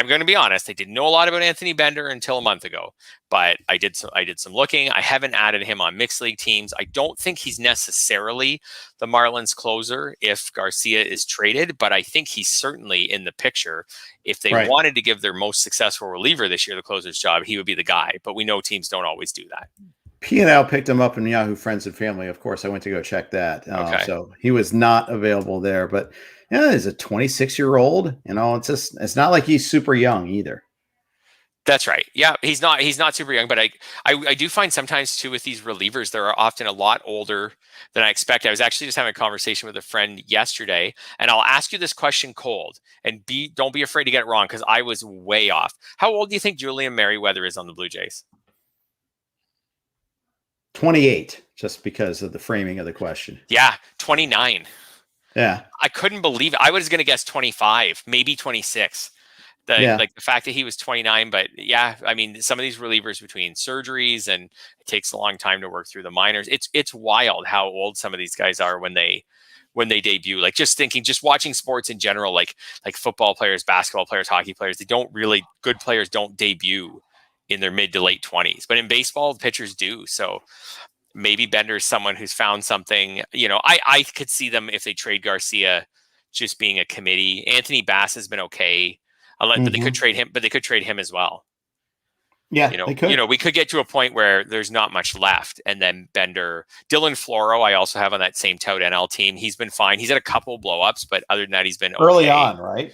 going to be honest. I didn't know a lot about Anthony Bender until a month ago, but I did some looking. I haven't added him on mixed league teams. I don't think he's necessarily the Marlins closer if Garcia is traded, but I think he's certainly in the picture. If they wanted to give their most successful reliever this year the closer's job, he would be the guy. But we know teams don't always do that. P&L picked him up in Yahoo Friends and Family. Of course, I went to go check that. So he was not available there, but. Yeah, he's a 26-year-old. It's not like he's super young either. That's right. Yeah, he's not super young, but I do find sometimes too with these relievers, they're often a lot older than I expect. I was actually just having a conversation with a friend yesterday, and I'll ask you this question cold, and don't be afraid to get it wrong because I was way off. How old do you think Julian Merryweather is on the Blue Jays? 28, just because of the framing of the question. Yeah, 29. Yeah. I couldn't believe it. I was going to guess 25, maybe 26. The fact that he was 29, but yeah, I mean, some of these relievers between surgeries and it takes a long time to work through the minors. It's wild how old some of these guys are when they debut. Like just watching sports in general, like football players, basketball players, hockey players, good players don't debut in their mid to late 20s, but in baseball, the pitchers do. So maybe Bender's someone who's found something. I could see them if they trade Garcia just being a committee. Anthony Bass has been okay, but they could trade him. But they could trade him as well. Yeah, they could. We could get to a point where there's not much left, and then Bender, Dylan Floro, I also have on that same tout NL team. He's been fine. He's had a couple blowups, but other than that, he's been early on, right?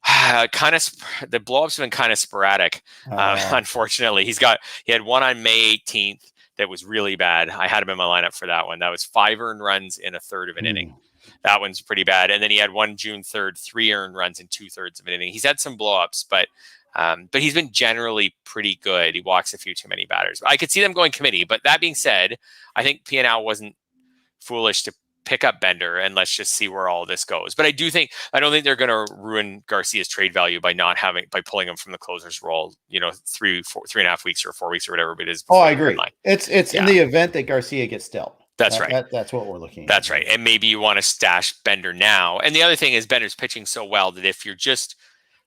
The blowups have been kind of sporadic. Unfortunately, he had one on May 18th. That was really bad. I had him in my lineup for that one. That was 5 earned runs in a third of an inning. That one's pretty bad. And then he had one June 3rd, 3 earned runs in 2/3 of an inning. He's had some blowups, but he's been generally pretty good. He walks a few too many batters. I could see them going committee. But that being said, I think P&L wasn't foolish to pick up Bender, and let's just see where all this goes. But I don't think they're going to ruin Garcia's trade value by pulling him from the closer's role, 3.5 weeks or 4 weeks or whatever it is. Oh, I agree. It's in the event that Garcia gets dealt. That's right. That's what we're looking at. That's right. And maybe you want to stash Bender now. And the other thing is Bender's pitching so well that if you're just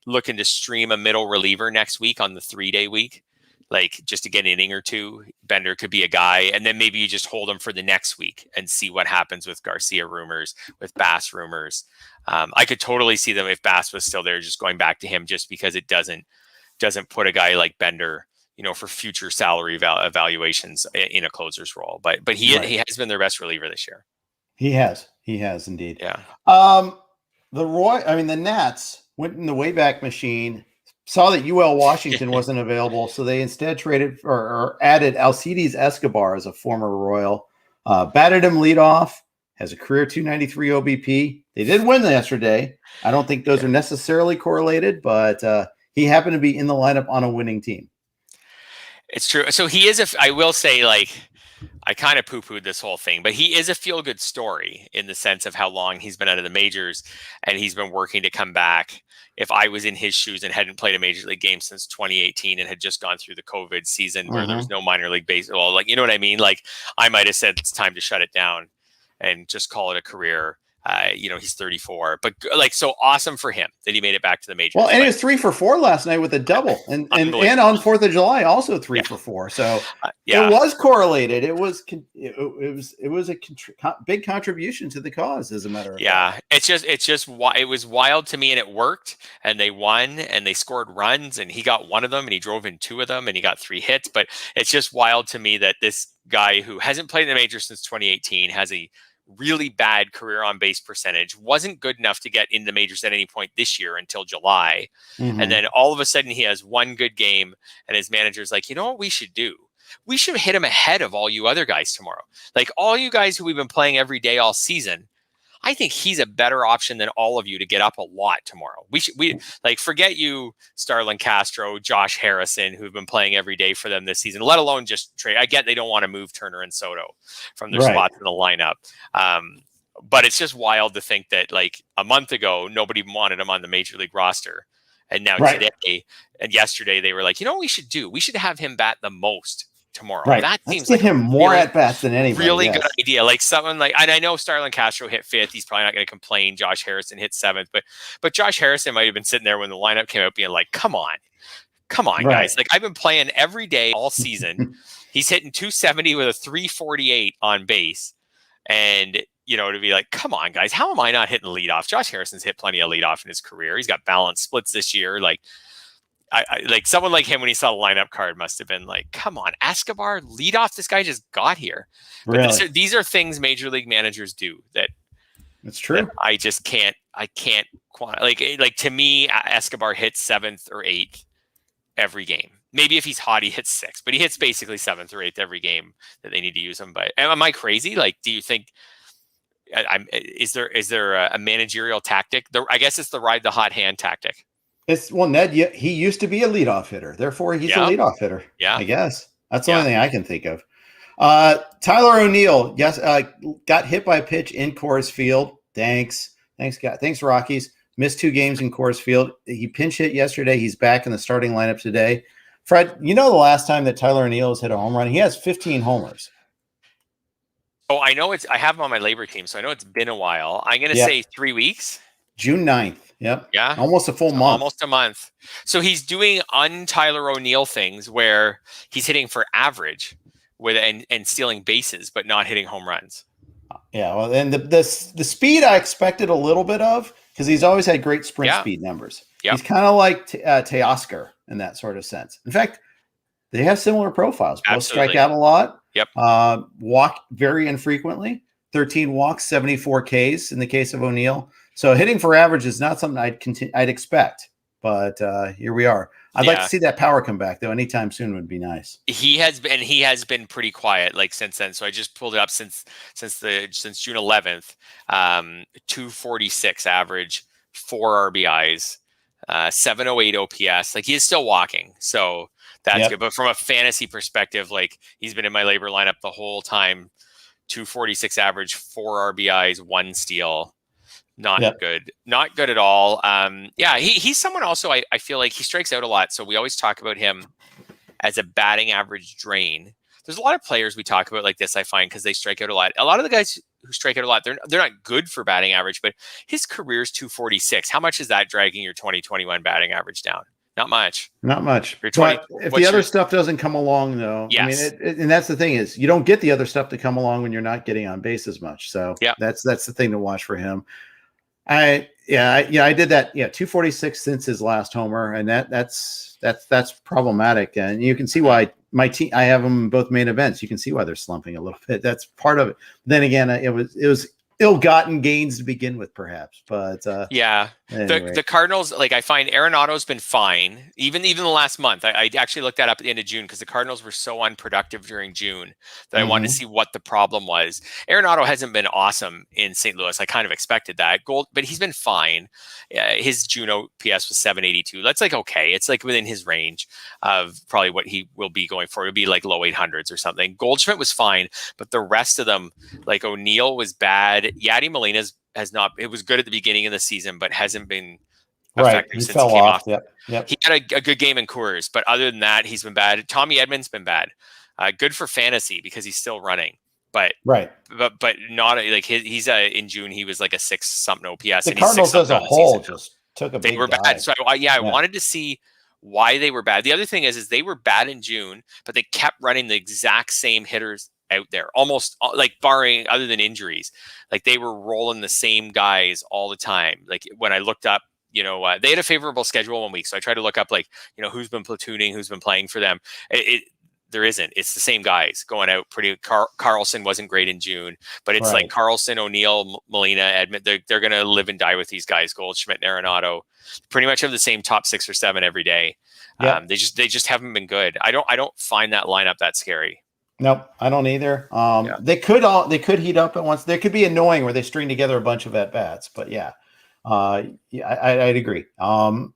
looking to stream a middle reliever next week on the 3-day week, like just to get an inning or two, Bender could be a guy. And then maybe you just hold him for the next week and see what happens with Garcia rumors, with Bass rumors. I could totally see them, if Bass was still there, just going back to him, just because it doesn't put a guy like Bender, for future salary evaluations in a closer's role. But he has been their best reliever this year. He has indeed. Yeah. The Nats went in the Wayback Machine, saw that UL Washington wasn't available, so they instead traded or added Alcides Escobar as a former Royal. Batted him leadoff, has a career 293 OBP. They did win yesterday. I don't think those are necessarily correlated, but he happened to be in the lineup on a winning team. It's true. So he is I will say, I kind of poo-pooed this whole thing, but he is a feel-good story in the sense of how long he's been out of the majors, and he's been working to come back. If I was in his shoes and hadn't played a major league game since 2018 and had just gone through the COVID season where there was no minor league baseball, you know what I mean? I might have said it's time to shut it down and just call it a career. He's 34, but so awesome for him that he made it back to the majors. Well, and he was 3 for 4 last night with a double, and on 4th of July also 3 for 4. So it was correlated. It was a big contribution to the cause, as a matter of fact. It was wild to me, and it worked, and they won, and they scored runs, and he got one of them, and he drove in 2 of them, and he got 3 hits. But it's just wild to me that this guy who hasn't played in the majors since 2018 has a really bad career on base percentage, wasn't good enough to get in the majors at any point this year until July. And then all of a sudden he has one good game, and his manager's like, you know what we should do? We should hit him ahead of all you other guys tomorrow. All you guys who we've been playing every day all season, I think he's a better option than all of you to get up a lot tomorrow. We forget you, Starlin Castro, Josh Harrison, who've been playing every day for them this season, let alone just trade. I get they don't want to move Turner and Soto from their spots in the lineup. But it's just wild to think that a month ago, nobody wanted him on the major league roster. And now today and yesterday, they were like, you know what we should do? We should have him bat the most tomorrow. Right. That seems like him more at bats than anybody. Really good idea. And I know Starlin Castro hit 5th. He's probably not going to complain. Josh Harrison hit 7th, but Josh Harrison might have been sitting there when the lineup came out being like, come on, guys. I've been playing every day all season. He's hitting 270 with a 348 on base. And, to be like, come on, guys, how am I not hitting leadoff? Josh Harrison's hit plenty of leadoff in his career. He's got balanced splits this year. I someone like him when he saw the lineup card must have been like, come on, Escobar, lead off. This guy just got here. But these are things major league managers do that. It's true. I just can't to me, Escobar hits 7th or 8th every game. Maybe if he's hot, he hits 6th, but he hits basically 7th or 8th every game that they need to use him. But am I crazy? Do you think is there a managerial tactic? I guess it's the ride the hot hand tactic. Ned, he used to be a leadoff hitter. Therefore, he's a leadoff hitter. Yeah, I guess. That's the only thing I can think of. Tyler O'Neill, got hit by a pitch in Coors Field. Thanks, Rockies. Missed 2 games in Coors Field. He pinch hit yesterday. He's back in the starting lineup today. Fred, the last time that Tyler O'Neill has hit a home run? He has 15 homers. Oh, I know I have him on my labor team, so I know it's been a while. I'm going to say 3 weeks. June 9th. Yep. Yeah. Almost a full month. Almost a month. So he's doing un-Tyler O'Neill things where he's hitting for average and stealing bases, but not hitting home runs. Yeah. Well, and the speed I expected a little bit of, because he's always had great sprint speed numbers. Yep. He's kind of like Teoscar in that sort of sense. In fact, they have similar profiles. Both strike out a lot. Yep. Walk very infrequently. 13 walks, 74 Ks in the case of O'Neill. So hitting for average is not something I'd expect, but here we are. I'd like to see that power come back, though. Anytime soon would be nice. He has been pretty quiet like since then. So I just pulled it up since June 11th. 246 average, 4 RBIs, 708 OPS. Like, he is still walking, so that's good. But from a fantasy perspective, like, he's been in my labor lineup the whole time. 246 average, 4 RBIs, 1 steal. Not good at all. He's someone also I feel like he strikes out a lot. So we always talk about him as a batting average drain. There's a lot of players we talk about like this, I find, because they strike out a lot. A lot of the guys who strike out a lot, they're not good for batting average, but his career's 246. How much is that dragging your 2021 batting average down? Not much. Not much. But if the other stuff doesn't come along, though, yes. I mean, and that's the thing is you don't get the other stuff to come along when you're not getting on base as much. So that's the thing to watch for him. I did that. 246 since his last homer, and that's problematic. And you can see why my team. I have them in both main events. You can see why they're slumping a little bit. That's part of it. Then again, it was ill-gotten gains to begin with, perhaps. But anyway. The Cardinals, like, I find Arenado's been fine, even the last month. I actually looked that up at the end of June because the Cardinals were so unproductive during June that I wanted to see what the problem was. Arenado hasn't been awesome in St. Louis. I kind of expected that. But he's been fine. His June OPS was 782. That's like okay. It's like within his range of probably what he will be going for. It would be like low 800s or something. Goldschmidt was fine, but the rest of them, like O'Neill was bad. Yadi Molina has not. It was good at the beginning of the season, but hasn't been effective since he came off. Yep. He had a good game in Coors, but other than that, he's been bad. Tommy Edmonds been bad. Good for fantasy because he's still running, but not like he's in June he was like a 6-something OPS. The Cardinals as a whole just took a big they were bad. So I wanted to see why they were bad. The other thing is they were bad in June, but they kept running the exact same hitters out there, almost like barring other than injuries. Like they were rolling the same guys all the time. Like when I looked up, they had a favorable schedule 1 week. So I tried to look up who's been platooning, who's been playing for them. There isn't. It's the same guys going out pretty. Carlson wasn't great in June, but it's like Carlson, O'Neill, Molina, Edmund. They're going to live and die with these guys. Goldschmidt and Arenado pretty much have the same top 6 or 7 every day. Yep. They just haven't been good. I don't find that lineup that scary. Nope, I don't either. They could heat up at once. They could be annoying where they string together a bunch of at bats, but I'd agree.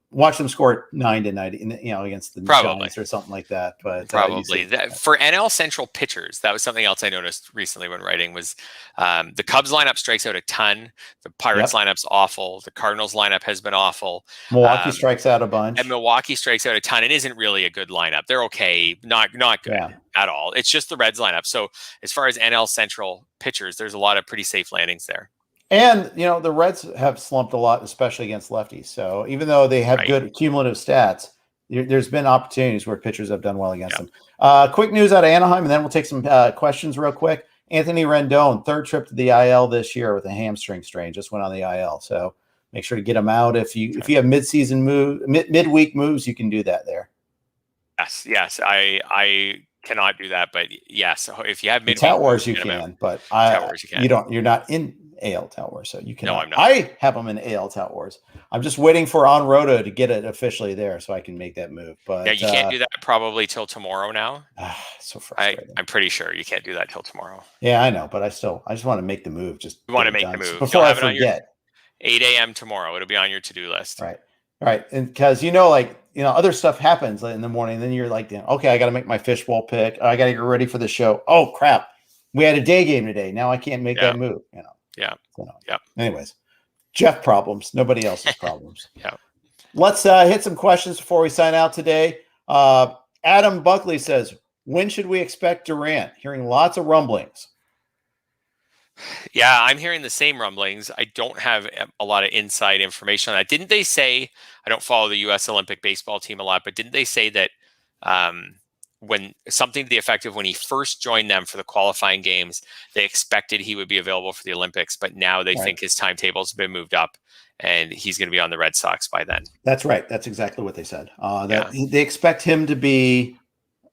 Watch them score 9-90, against the Giants or something like that. But probably for NL Central pitchers, that was something else I noticed recently when writing was the Cubs lineup strikes out a ton. The Pirates lineup's awful. The Cardinals lineup has been awful. Milwaukee strikes out a bunch, and Milwaukee strikes out a ton. It isn't really a good lineup. They're okay, not good at all. It's just the Reds lineup. So as far as NL Central pitchers, there's a lot of pretty safe landings there. And, the Reds have slumped a lot, especially against lefties. So even though they have good cumulative stats, there's been opportunities where pitchers have done well against them. Quick news out of Anaheim, and then we'll take some questions real quick. Anthony Rendon, 3rd trip to the IL this year with a hamstring strain, just went on the IL. So make sure to get him out. If you have midseason midweek moves, you can do that there. Yes. I cannot do that, but yes, if you have midweek Tout Wars, you can, but you're not in AL Tout Wars, so you can. No, I'm not. I have them in AL Tout Wars. I'm just waiting for On Roto to get it officially there so I can make that move. But you can't do that probably till tomorrow now. So frustrating. I'm pretty sure you can't do that till tomorrow. Yeah, I know, but I just want to make the move. You want to make the move before I forget. 8 a.m. tomorrow. It'll be on your to-do list. Right, and because other stuff happens in the morning. Then you're like, okay, I got to make my fishbowl pick. I got to get ready for the show. Oh crap, we had a day game today. Now I can't make that move. Anyways, Jeff problems. Nobody else's problems. Let's hit some questions before we sign out today. Adam Buckley says, when should we expect Durant? Hearing lots of rumblings. Yeah, I'm hearing the same rumblings. I don't have a lot of inside information on that. Didn't they say, I don't follow the U.S. Olympic baseball team a lot, but didn't they say that when something to the effect of when he first joined them for the qualifying games, they expected he would be available for the Olympics, but now they think his timetable's been moved up and he's going to be on the Red Sox by then. That's right. That's exactly what they said. They expect him to be,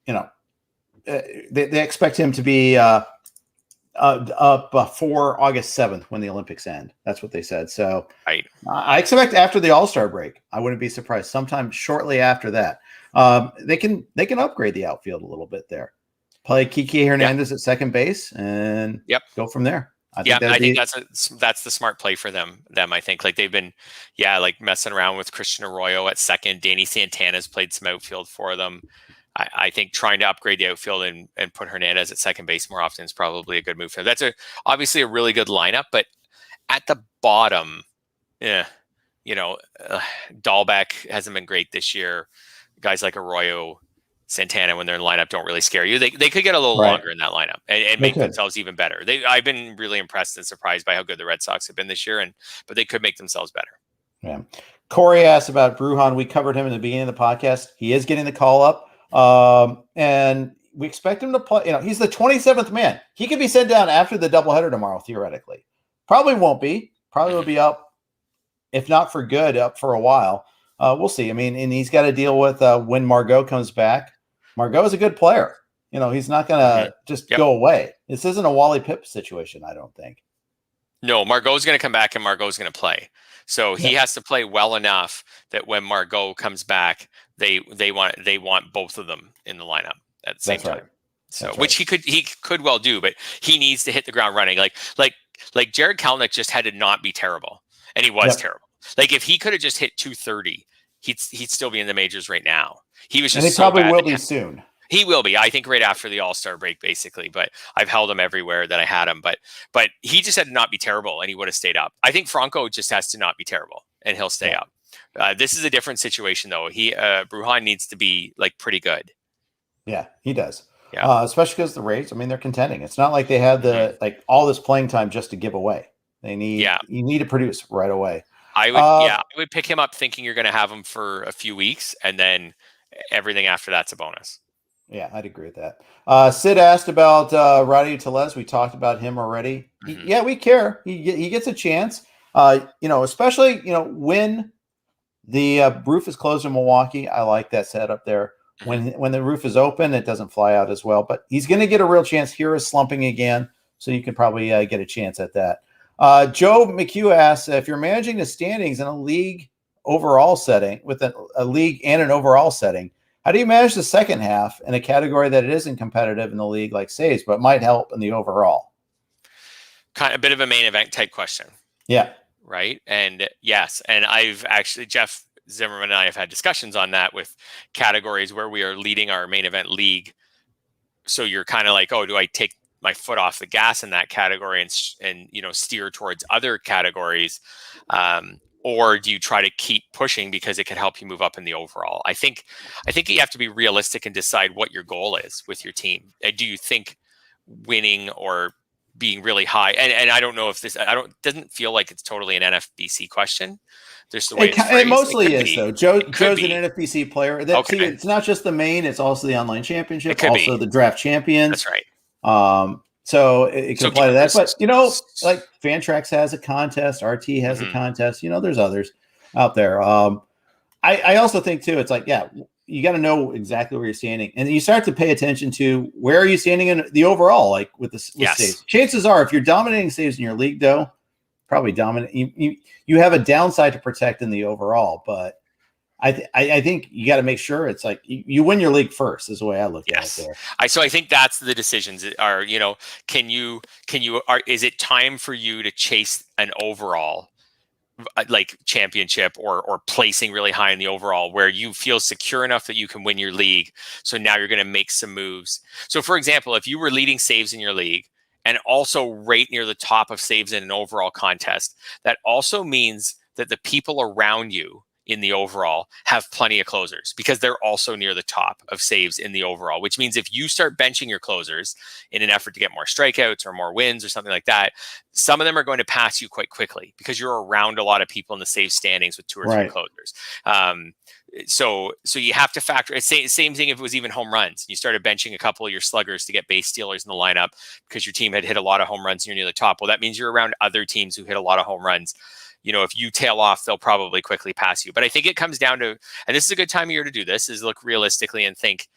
they expect him to be up before August 7th when the Olympics end. That's what they said. So I expect after the All-Star break, I wouldn't be surprised. Sometime shortly after that. They can upgrade the outfield a little bit there. Play Kiki Hernandez at second base and go from there. I think that's the smart play for them. I think like they've been, like messing around with Christian Arroyo at second. Danny Santana's played some outfield for them. I think trying to upgrade the outfield and put Hernandez at second base more often is probably a good move for them. That's obviously a really good lineup, but at the bottom, Dahlbeck hasn't been great this year. Guys like Arroyo, Santana, when they're in lineup, don't really scare you. They could get a little longer in that lineup and make themselves even better. I've been really impressed and surprised by how good the Red Sox have been this year, but they could make themselves better. Yeah. Corey asked about Brujan. We covered him in the beginning of the podcast. He is getting the call up, and we expect him to play. He's the 27th man. He could be sent down after the doubleheader tomorrow, theoretically. Probably won't be. Probably will be up, if not for good, up for a while. We'll see. I mean, and he's got to deal with when Margot comes back. Margot is a good player. He's not going to just go away. This isn't a Wally Pipp situation, I don't think. No, Margot's going to come back and Margot's going to play. So he has to play well enough that when Margot comes back, they want both of them in the lineup at the same time. Right. So which he could well do, but he needs to hit the ground running. Like Jared Kelenic just had to not be terrible, and he was terrible. Like if he could have just hit 230, he'd still be in the majors right now. He was just, and he probably will be soon. He will be, I think, right after the All-Star break, basically. But I've held him everywhere that I had him. But he just had to not be terrible, and he would have stayed up. I think Franco just has to not be terrible, and he'll stay up. This is a different situation, though. Brujan needs to be like pretty good. Yeah, he does. Yeah, especially because the Rays. I mean, they're contending. It's not like they had all this playing time just to give away. They need. Yeah. You need to produce right away. I would pick him up thinking you're going to have him for a few weeks, and then everything after that's a bonus. Yeah, I'd agree with that. Sid asked about Rowdy Tellez. We talked about him already. We care. He gets a chance. Especially when the roof is closed in Milwaukee. I like that setup there. When the roof is open, it doesn't fly out as well. But he's going to get a real chance. Here is slumping again, so you can probably get a chance at that. Joe McHugh asks if you're managing the standings in a league overall setting with a league and an overall setting, how do you manage the second half in a category that it isn't competitive in the league like saves, but might help in the overall? Kind of a bit of a main event type question. Yeah. Right. And yes. And I've actually, Jeff Zimmerman and I have had discussions on that with categories where we are leading our main event league. So you're kind of like, oh, do I take my foot off the gas in that category and steer towards other categories? Or do you try to keep pushing because it could help you move up in the overall? I think you have to be realistic and decide what your goal is with your team. Do you think winning or being really high? And I don't know if doesn't feel like it's totally an NFBC question. There's the way it mostly is, though. Joe's an NFBC player. It's not just the main; it's also the online championship, also the draft champions. That's right. So it can apply to that. But, like Fantrax has a contest, RT has a contest, there's others out there. I also think, too, it's like, you got to know exactly where you're standing. And you start to pay attention to where are you standing in the overall, like with saves. Chances are, if you're dominating saves in your league, though, probably dominant. You have a downside to protect in the overall. But I think you got to make sure it's like you win your league first is the way I look at it there. So I think that's the decisions are, is it time for you to chase an overall like championship or placing really high in the overall where you feel secure enough that you can win your league? So now you're going to make some moves. So for example, if you were leading saves in your league and also right near the top of saves in an overall contest, that also means that the people around you in the overall have plenty of closers because they're also near the top of saves in the overall, which means if you start benching your closers in an effort to get more strikeouts or more wins or something like that, some of them are going to pass you quite quickly because you're around a lot of people in the save standings with two or three closers. So you have to factor. Same thing if it was even home runs. You started benching a couple of your sluggers to get base stealers in the lineup because your team had hit a lot of home runs and you're near the top. Well, that means you're around other teams who hit a lot of home runs. If you tail off, they'll probably quickly pass you. But I think it comes down to, and this is a good time of year to do this, is look realistically and think,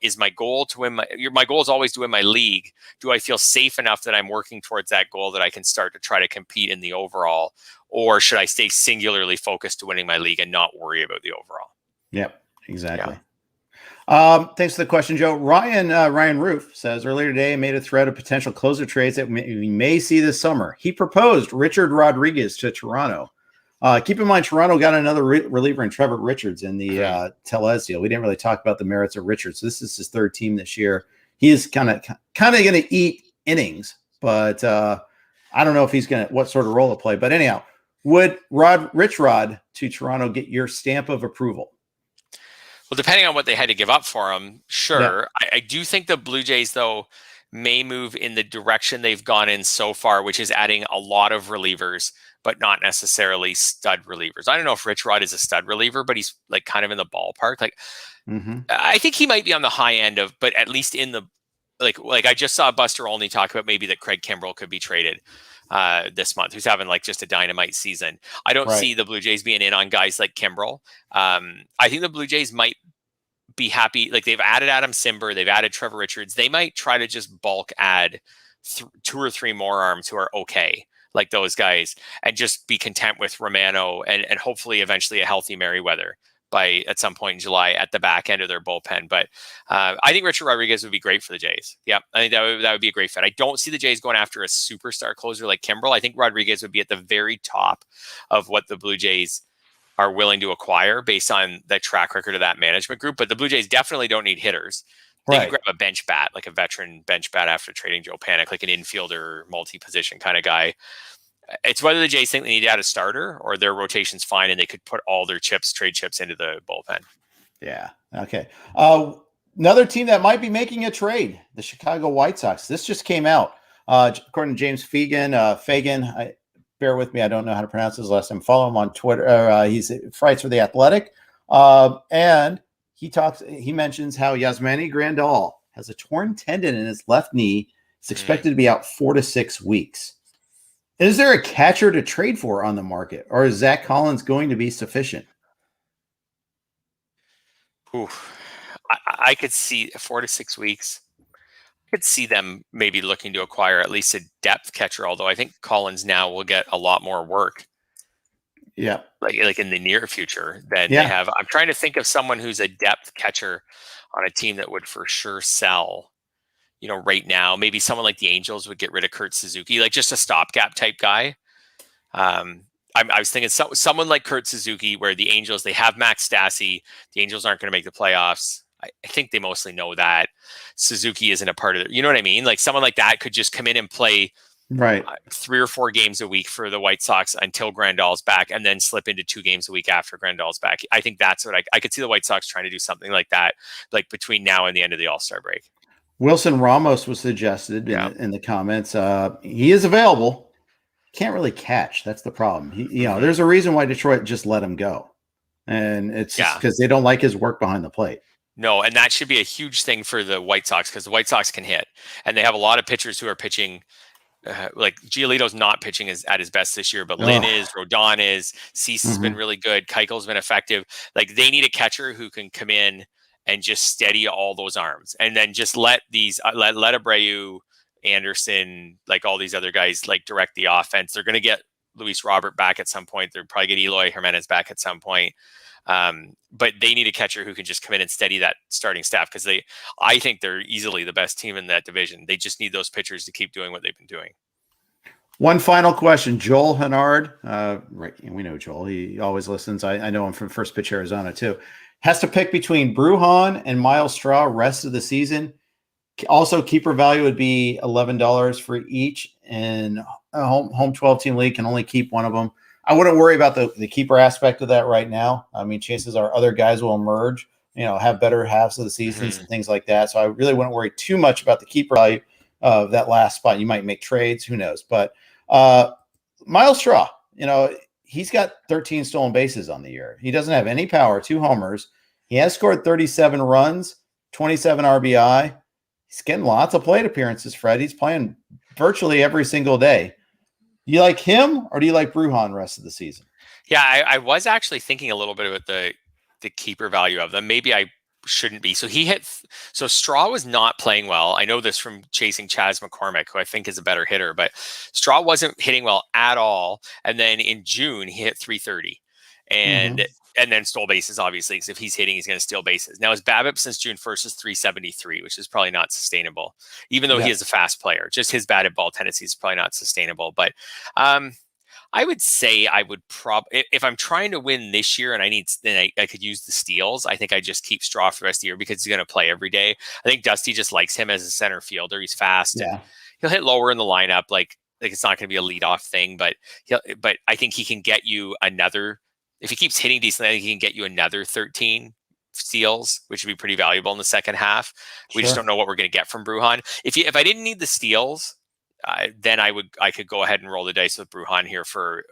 is my goal to win my goal is always to win my league. Do I feel safe enough that I'm working towards that goal that I can start to try to compete in the overall? Or should I stay singularly focused to winning my league and not worry about the overall? Yep, exactly. Thanks for the question, Joe. Ryan Roof says earlier today made a thread of potential closer trades that we may see this summer. He proposed Richard Rodriguez to Toronto. Keep in mind, Toronto got another reliever in Trevor Richards in the Tellez deal. We didn't really talk about the merits of Richards. This is his third team this year. He is kind of going to eat innings, but I don't know if he's what sort of role to play. But anyhow, would Rich Rod to Toronto get your stamp of approval? Well, depending on what they had to give up for him, sure. Yeah. I do think the Blue Jays, though, may move in the direction they've gone in so far, which is adding a lot of relievers, but not necessarily stud relievers. I don't know if Rich Rod is a stud reliever, but he's like kind of in the ballpark. Like, I think he might be on the high end of, but at least in the like I just saw Buster Olney talk about maybe that Craig Kimbrell could be traded this month, who's having like just a dynamite season. I don't see the Blue Jays being in on guys like Kimbrell. I think the Blue Jays might be happy. Like they've added Adam Simber, they've added Trevor Richards. They might try to just bulk add 2 or 3 more arms who are okay, like those guys, and just be content with Romano and hopefully eventually a healthy Merriweather by at some point in July at the back end of their bullpen. But I think Richard Rodriguez would be great for the Jays. Yeah, I think that would be a great fit. I don't see the Jays going after a superstar closer like Kimbrell. I think Rodriguez would be at the very top of what the Blue Jays are willing to acquire based on the track record of that management group. But the Blue Jays definitely don't need hitters. They can grab a bench bat, like a veteran bench bat after trading Joe Panik, like an infielder, multi-position kind of guy. It's whether the Jays think they need to add a starter or their rotation's fine and they could put all their trade chips into the bullpen. Yeah. Okay. Another team that might be making a trade, the Chicago White Sox. This just came out. According to James Fagan, bear with me, I don't know how to pronounce his last name. Follow him on Twitter. He writes for The Athletic. And he mentions how Yasmani Grandal has a torn tendon in his left knee. It's expected to be out 4 to 6 weeks. Is there a catcher to trade for on the market, or is Zach Collins going to be sufficient? I could see 4 to 6 weeks. I could see them maybe looking to acquire at least a depth catcher, although I think Collins now will get a lot more work. Yeah. Like in the near future than they have. I'm trying to think of someone who's a depth catcher on a team that would for sure sell. Right now, maybe someone like the Angels would get rid of Kurt Suzuki, like just a stopgap type guy. I was thinking someone like Kurt Suzuki, where the Angels, they have Max Stassi. The Angels aren't going to make the playoffs. I think they mostly know that. Suzuki isn't a part of it. You know what I mean? Like someone like that could just come in and play 3 or 4 games a week for the White Sox until Grandal's back, and then slip into 2 games a week after Grandal's back. I think that's what I could see the White Sox trying to do something like that, like between now and the end of the All-Star break. Wilson Ramos was suggested in the comments. He is available. Can't really catch. That's the problem. There's a reason why Detroit just let him go. And it's just because they don't like his work behind the plate. No, and that should be a huge thing for the White Sox because the White Sox can hit. And they have a lot of pitchers who are pitching. Like Giolito's not pitching at his best this year, but Lynn is, Rodon is, Cease has been really good. Keuchel's been effective. Like they need a catcher who can come in and just steady all those arms, and then just let these let Abreu, Anderson, like all these other guys, like direct the offense. They're going to get Luis Robert back at some point. They'll probably get Eloy Jimenez back at some point. But they need a catcher who can just come in and steady that starting staff because I think they're easily the best team in that division. They just need those pitchers to keep doing what they've been doing. One final question, Joel Hennard. We know Joel. He always listens. I know him from First Pitch Arizona too. Has to pick between Brujan and Miles Straw rest of the season. Also, keeper value would be $11 for each, and a home 12-team league can only keep one of them. I wouldn't worry about the keeper aspect of that right now. I mean, chances are other guys will emerge, have better halves of the seasons and things like that. So I really wouldn't worry too much about the keeper value of that last spot. You might make trades, who knows? But Miles Straw, he's got 13 stolen bases on the year. He doesn't have any power, 2 homers. He has scored 37 runs, 27 RBI. He's getting lots of plate appearances, Fred. He's playing virtually every single day. Do you like him or do you like Brujan the rest of the season? Yeah, I was actually thinking a little bit about the keeper value of them. Maybe I shouldn't be. So Straw was not playing well. I know this from chasing Chas McCormick, who I think is a better hitter, but Straw wasn't hitting well at all. And then in June, he hit 330. And and then stole bases, obviously, because if he's hitting, he's going to steal bases. Now, his BABIP since June 1st is 373, which is probably not sustainable, even though he is a fast player. Just his batted ball tendency is probably not sustainable. But I would say I would if I'm trying to win this year and I could use the steals, I think I just keep Straw for the rest of the year because he's going to play every day. I think Dusty just likes him as a center fielder. He's fast and he'll hit lower in the lineup. Like it's not going to be a leadoff thing, but I think he can get you another. If he keeps hitting decently, I think he can get you another 13 steals, which would be pretty valuable in the second half. We just don't know what we're going to get from Brujan. If I didn't need the steals, then I could go ahead and roll the dice with Brujan here for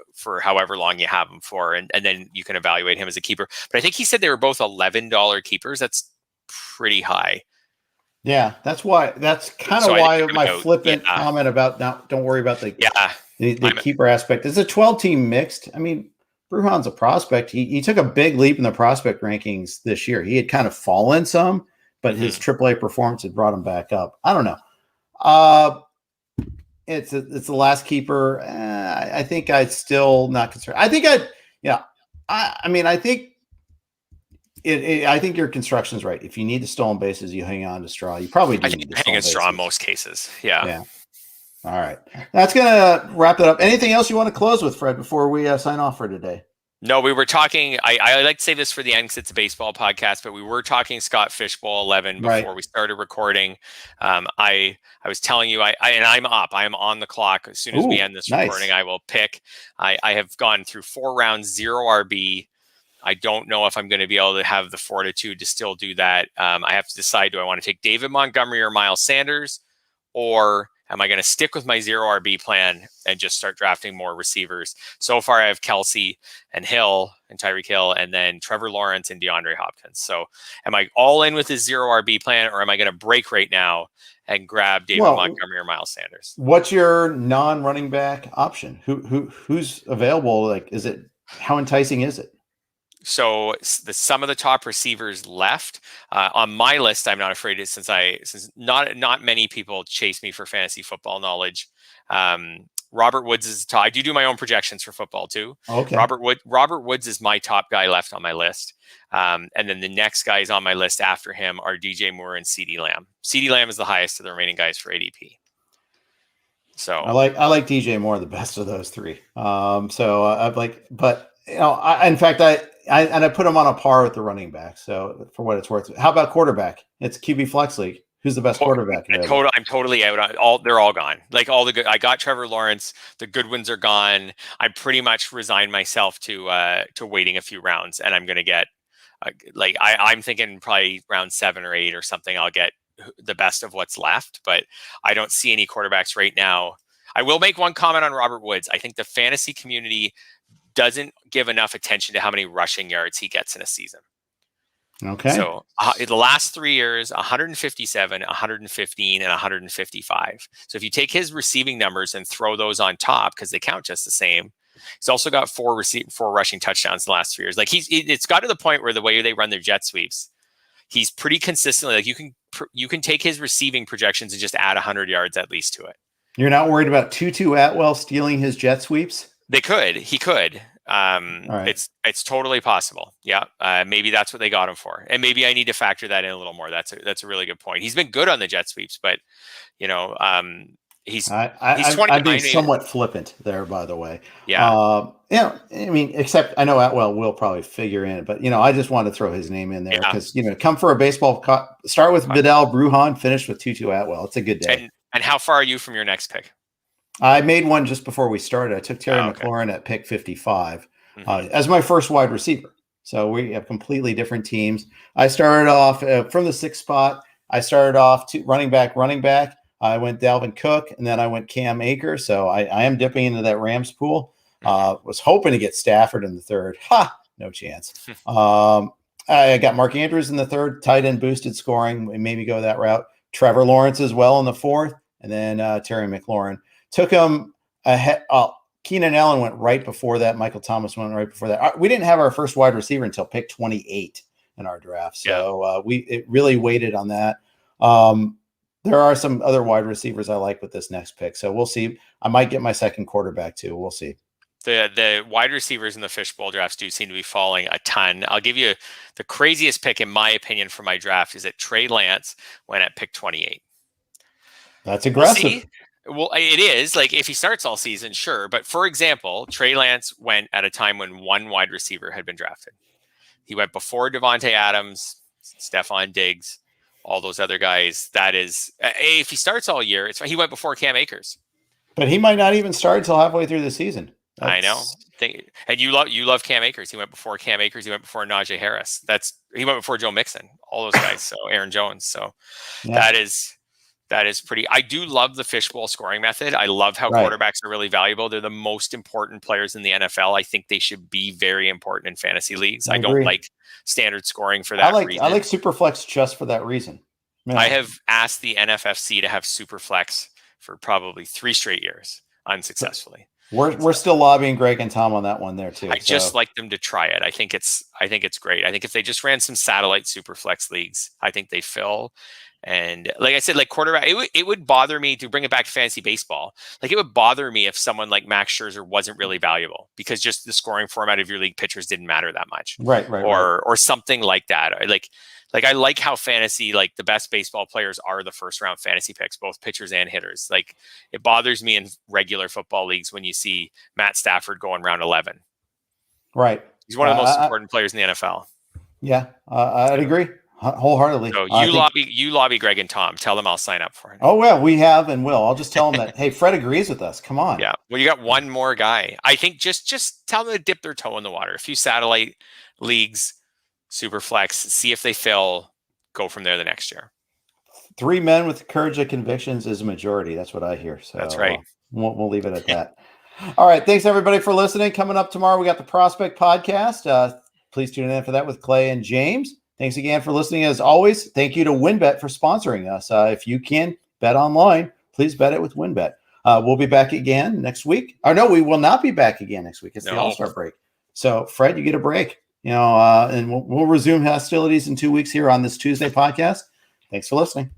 however long you have him for, and then you can evaluate him as a keeper. But I think he said they were both $11 keepers. That's pretty high. Yeah, that's kind of why my flippant comment about don't worry about the keeper aspect. It's a 12-team mixed. I mean, Brujan's a prospect. He took a big leap in the prospect rankings this year. He had kind of fallen some, but his AAA performance had brought him back up. I don't know. It's the last keeper. I think I'd still not concerned. I think I think your construction's right. If you need the stolen bases, you hang on to Straw. You probably do need to hang on Straw in most cases. Yeah. All right. That's going to wrap it up. Anything else you want to close with, Fred, before we sign off for today? No, we were talking. I like to say this for the end because it's a baseball podcast, but we were talking Scott Fishbowl 11 before we started recording. I was telling you, I'm up. I am on the clock. As soon as we end this recording, I will pick. I have gone through 4 rounds, 0 RB. I don't know if I'm going to be able to have the fortitude to still do that. I have to decide, do I want to take David Montgomery or Miles Sanders, or am I going to stick with my 0 RB plan and just start drafting more receivers? So far, I have Kelsey and Hill and Tyreek Hill, and then Trevor Lawrence and DeAndre Hopkins. So am I all in with this 0 RB plan, or am I going to break right now and grab David Montgomery or Miles Sanders? What's your non-running back option? Who's available? Like, how enticing is it? So some of the top receivers left on my list. I'm not afraid since not many people chase me for fantasy football knowledge. Robert Woods is top. I do my own projections for football too. Okay. Robert Woods is my top guy left on my list. And then the next guys on my list after him are DJ Moore and CeeDee Lamb. CeeDee Lamb is the highest of the remaining guys for ADP. So I like DJ Moore the best of those three. But in fact, I put him on a par with the running back. So for what it's worth, how about quarterback? It's QB Flex League. Who's the best quarterback? I'm totally out on all. They're all gone. Like all the good. I got Trevor Lawrence. The good ones are gone. I pretty much resigned myself to waiting a few rounds, and I'm going to get I'm thinking probably round 7 or 8 or something. I'll get the best of what's left, but I don't see any quarterbacks right now. I will make one comment on Robert Woods. I think the fantasy community doesn't give enough attention to how many rushing yards he gets in a season. Okay. So in the last 3 years, 157, 115, and 155. So if you take his receiving numbers and throw those on top, because they count just the same, he's also got 4 rushing touchdowns in the last 3 years. Like it's got to the point where the way they run their jet sweeps, he's pretty consistently like you can take his receiving projections and just add 100 yards at least to it. You're not worried about Tutu Atwell stealing his jet sweeps? He could. Right. It's totally possible. Yeah. Maybe that's what they got him for. And maybe I need to factor that in a little more. That's a really good point. He's been good on the jet sweeps, but he's 29. I'm being somewhat flippant there, by the way. Yeah. Except I know Atwell will probably figure in, but I just want to throw his name in there because, come for a baseball start with Vidal Brujan, finish with Tutu Atwell. It's a good day. And how far are you from your next pick? I made one just before we started. I took Terry McLaurin at pick 55 as my first wide receiver. So we have completely different teams. I started off from the 6th spot. I started off running back. I went Dalvin Cook, and then I went Cam Akers. So I am dipping into that Rams pool. Was hoping to get Stafford in the 3rd. No chance. I got Mark Andrews in the 3rd, tight end boosted scoring. We maybe go that route. Trevor Lawrence as well in the 4th, and then Terry McLaurin. Took him ahead. Keenan Allen went right before that. Michael Thomas went right before that. We didn't have our first wide receiver until pick 28 in our draft. So it really waited on that. There are some other wide receivers I like with this next pick. So we'll see. I might get my second quarterback too. We'll see. The wide receivers in the fishbowl drafts do seem to be falling a ton. I'll give you the craziest pick, in my opinion, for my draft is that Trey Lance went at pick 28. That's aggressive. We'll see. Well, it is. Like, if he starts all season, sure. But for example, Trey Lance went at a time when one wide receiver had been drafted. He went before Devontae Adams, Stephon Diggs, all those other guys. That is, if he starts all year, he went before Cam Akers. But he might not even start until halfway through the season. I know. And you love Cam Akers. He went before Cam Akers. He went before Najee Harris. He went before Joe Mixon. All those guys. So Aaron Jones. So that is pretty. I do love the fishbowl scoring method. I love how quarterbacks are really valuable. They're the most important players in the NFL. I think they should be very important in fantasy leagues. I don't like standard scoring for that reason. I like Superflex just for that reason. Man. I have asked the NFFC to have Superflex for probably 3 straight years unsuccessfully. We're still lobbying Greg and Tom on that one there too. I just like them to try it. I think it's great. I think if they just ran some satellite Superflex leagues, I think they fill. And like I said, like quarterback, it would bother me to bring it back to fantasy baseball. Like, it would bother me if someone like Max Scherzer wasn't really valuable because just the scoring format of your league pitchers didn't matter that much. Or something like that. Like I like how fantasy, like the best baseball players are the first round fantasy picks, both pitchers and hitters. Like, it bothers me in regular football leagues when you see Matt Stafford going round 11. Right. He's one of the most important players in the NFL. Yeah, I'd agree wholeheartedly. So you lobby Greg and Tom. Tell them I'll sign up for it. Oh, well, we have and will. I'll just tell them that, hey, Fred agrees with us. Come on. Yeah. Well, you got one more guy. I think just tell them to dip their toe in the water. A few satellite leagues, Superflex, see if they fill, go from there the next year. 3 men with the courage of convictions is a majority. That's what I hear. So that's right. We'll leave it at that. All right. Thanks, everybody, for listening. Coming up tomorrow, we got the Prospect Podcast. Please tune in for that with Clay and James. Thanks again for listening. As always, thank you to WinBet for sponsoring us. If you can bet online, please bet it with WinBet. We'll be back again next week. Or no, we will not be back again next week. It's the All-Star break. So, Fred, you get a break. And we'll resume hostilities in 2 weeks here on this Tuesday podcast. Thanks for listening.